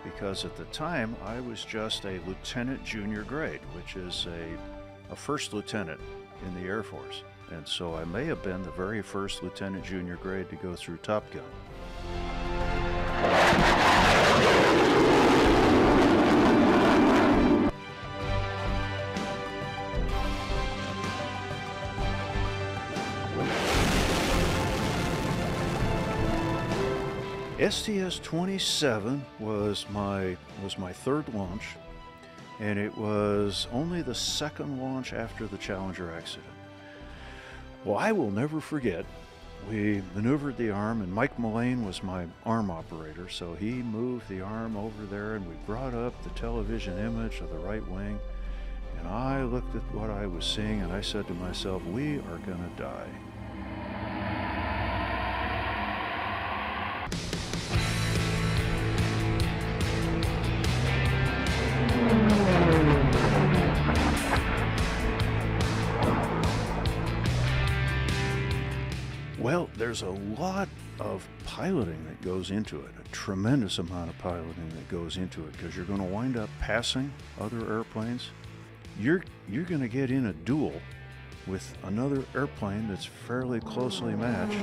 because at the time I was just a lieutenant junior grade, which is a first lieutenant in the Air Force. And so I may have been the very first lieutenant junior grade to go through Top Gun. STS-27 was my third launch, and it was only the second launch after the Challenger accident. Well, I will never forget, we maneuvered the arm, and Mike Mullane was my arm operator, so he moved the arm over there, and we brought up the television image of the right wing, and I looked at what I was seeing, and I said to myself, we are gonna die. Well, there's a lot of piloting that goes into it, a tremendous amount of piloting that goes into it, because you're going to wind up passing other airplanes. You're going to get in a duel with another airplane that's fairly closely matched.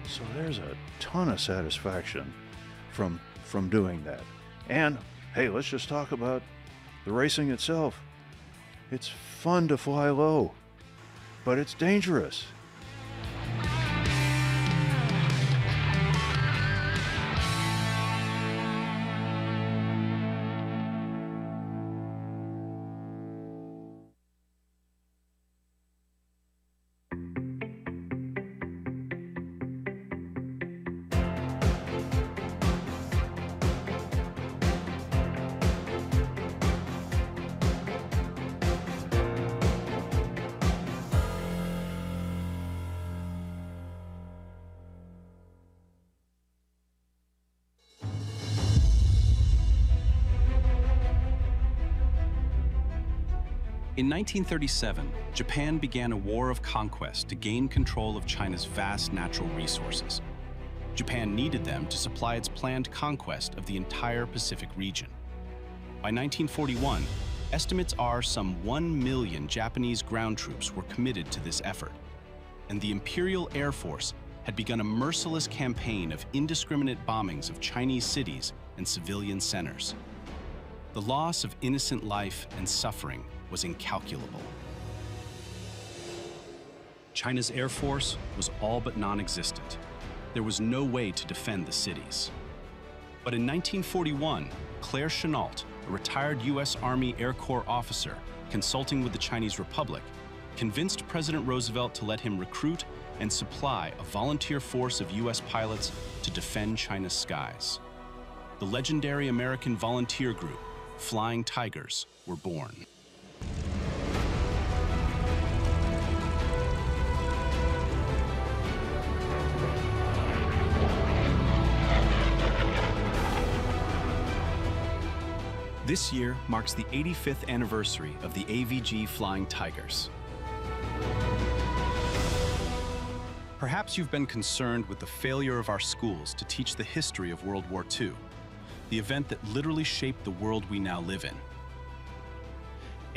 So there's a ton of satisfaction from doing that. And hey, let's just talk about the racing itself. It's fun to fly low, but it's dangerous. In 1937, Japan began a war of conquest to gain control of China's vast natural resources. Japan needed them to supply its planned conquest of the entire Pacific region. By 1941, estimates are some 1 million Japanese ground troops were committed to this effort, and the Imperial Air Force had begun a merciless campaign of indiscriminate bombings of Chinese cities and civilian centers. The loss of innocent life and suffering was incalculable. China's Air Force was all but non-existent. There was no way to defend the cities. But in 1941, Claire Chennault, a retired U.S. Army Air Corps officer consulting with the Chinese Republic, convinced President Roosevelt to let him recruit and supply a volunteer force of U.S. pilots to defend China's skies. The legendary American volunteer group, Flying Tigers, were born. This year marks the 85th anniversary of the AVG Flying Tigers. Perhaps you've been concerned with the failure of our schools to teach the history of World War II, the event that literally shaped the world we now live in.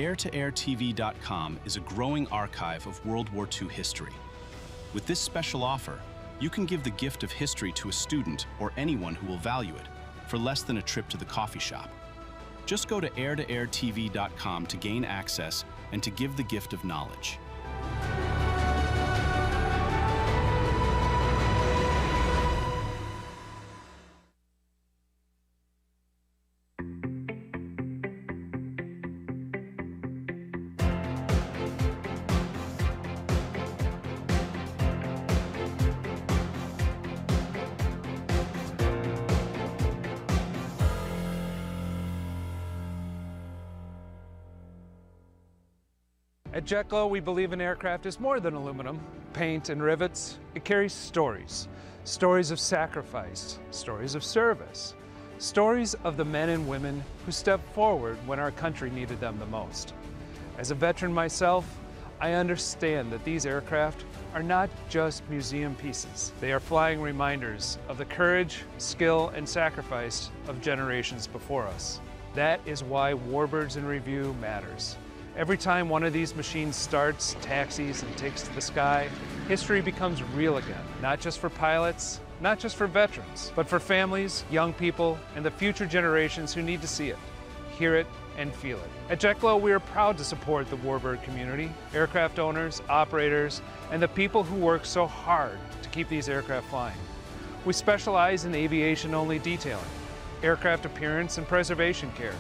Air-to-air-TV.com is a growing archive of World War II history. With this special offer, you can give the gift of history to a student or anyone who will value it for less than a trip to the coffee shop. Just go to air-to-air-TV.com to gain access and to give the gift of knowledge. At JetGlo, we believe an aircraft is more than aluminum, paint, and rivets. It carries stories. Stories of sacrifice, stories of service, stories of the men and women who stepped forward when our country needed them the most. As a veteran myself, I understand that these aircraft are not just museum pieces. They are flying reminders of the courage, skill, and sacrifice of generations before us. That is why Warbirds in Review matters. Every time one of these machines starts, taxis, and takes to the sky, history becomes real again, not just for pilots, not just for veterans, but for families, young people, and the future generations who need to see it, hear it, and feel it. At JetGlo, we are proud to support the Warbird community, aircraft owners, operators, and the people who work so hard to keep these aircraft flying. We specialize in aviation-only detailing, aircraft appearance and preservation care,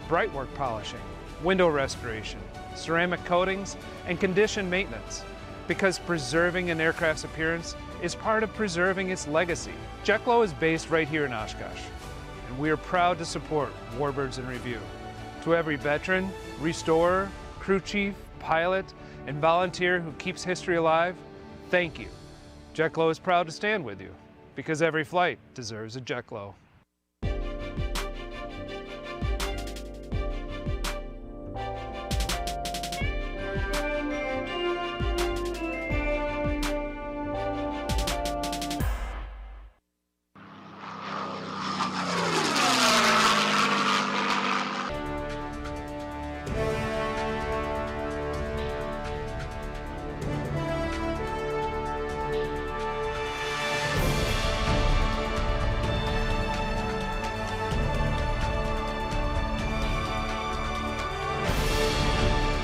bright work polishing, window restoration, ceramic coatings, and condition maintenance, because preserving an aircraft's appearance is part of preserving its legacy. JetGlo is based right here in Oshkosh, and we are proud to support Warbirds in Review. To every veteran, restorer, crew chief, pilot, and volunteer who keeps history alive, thank you. JetGlo is proud to stand with you, because every flight deserves a JetGlo.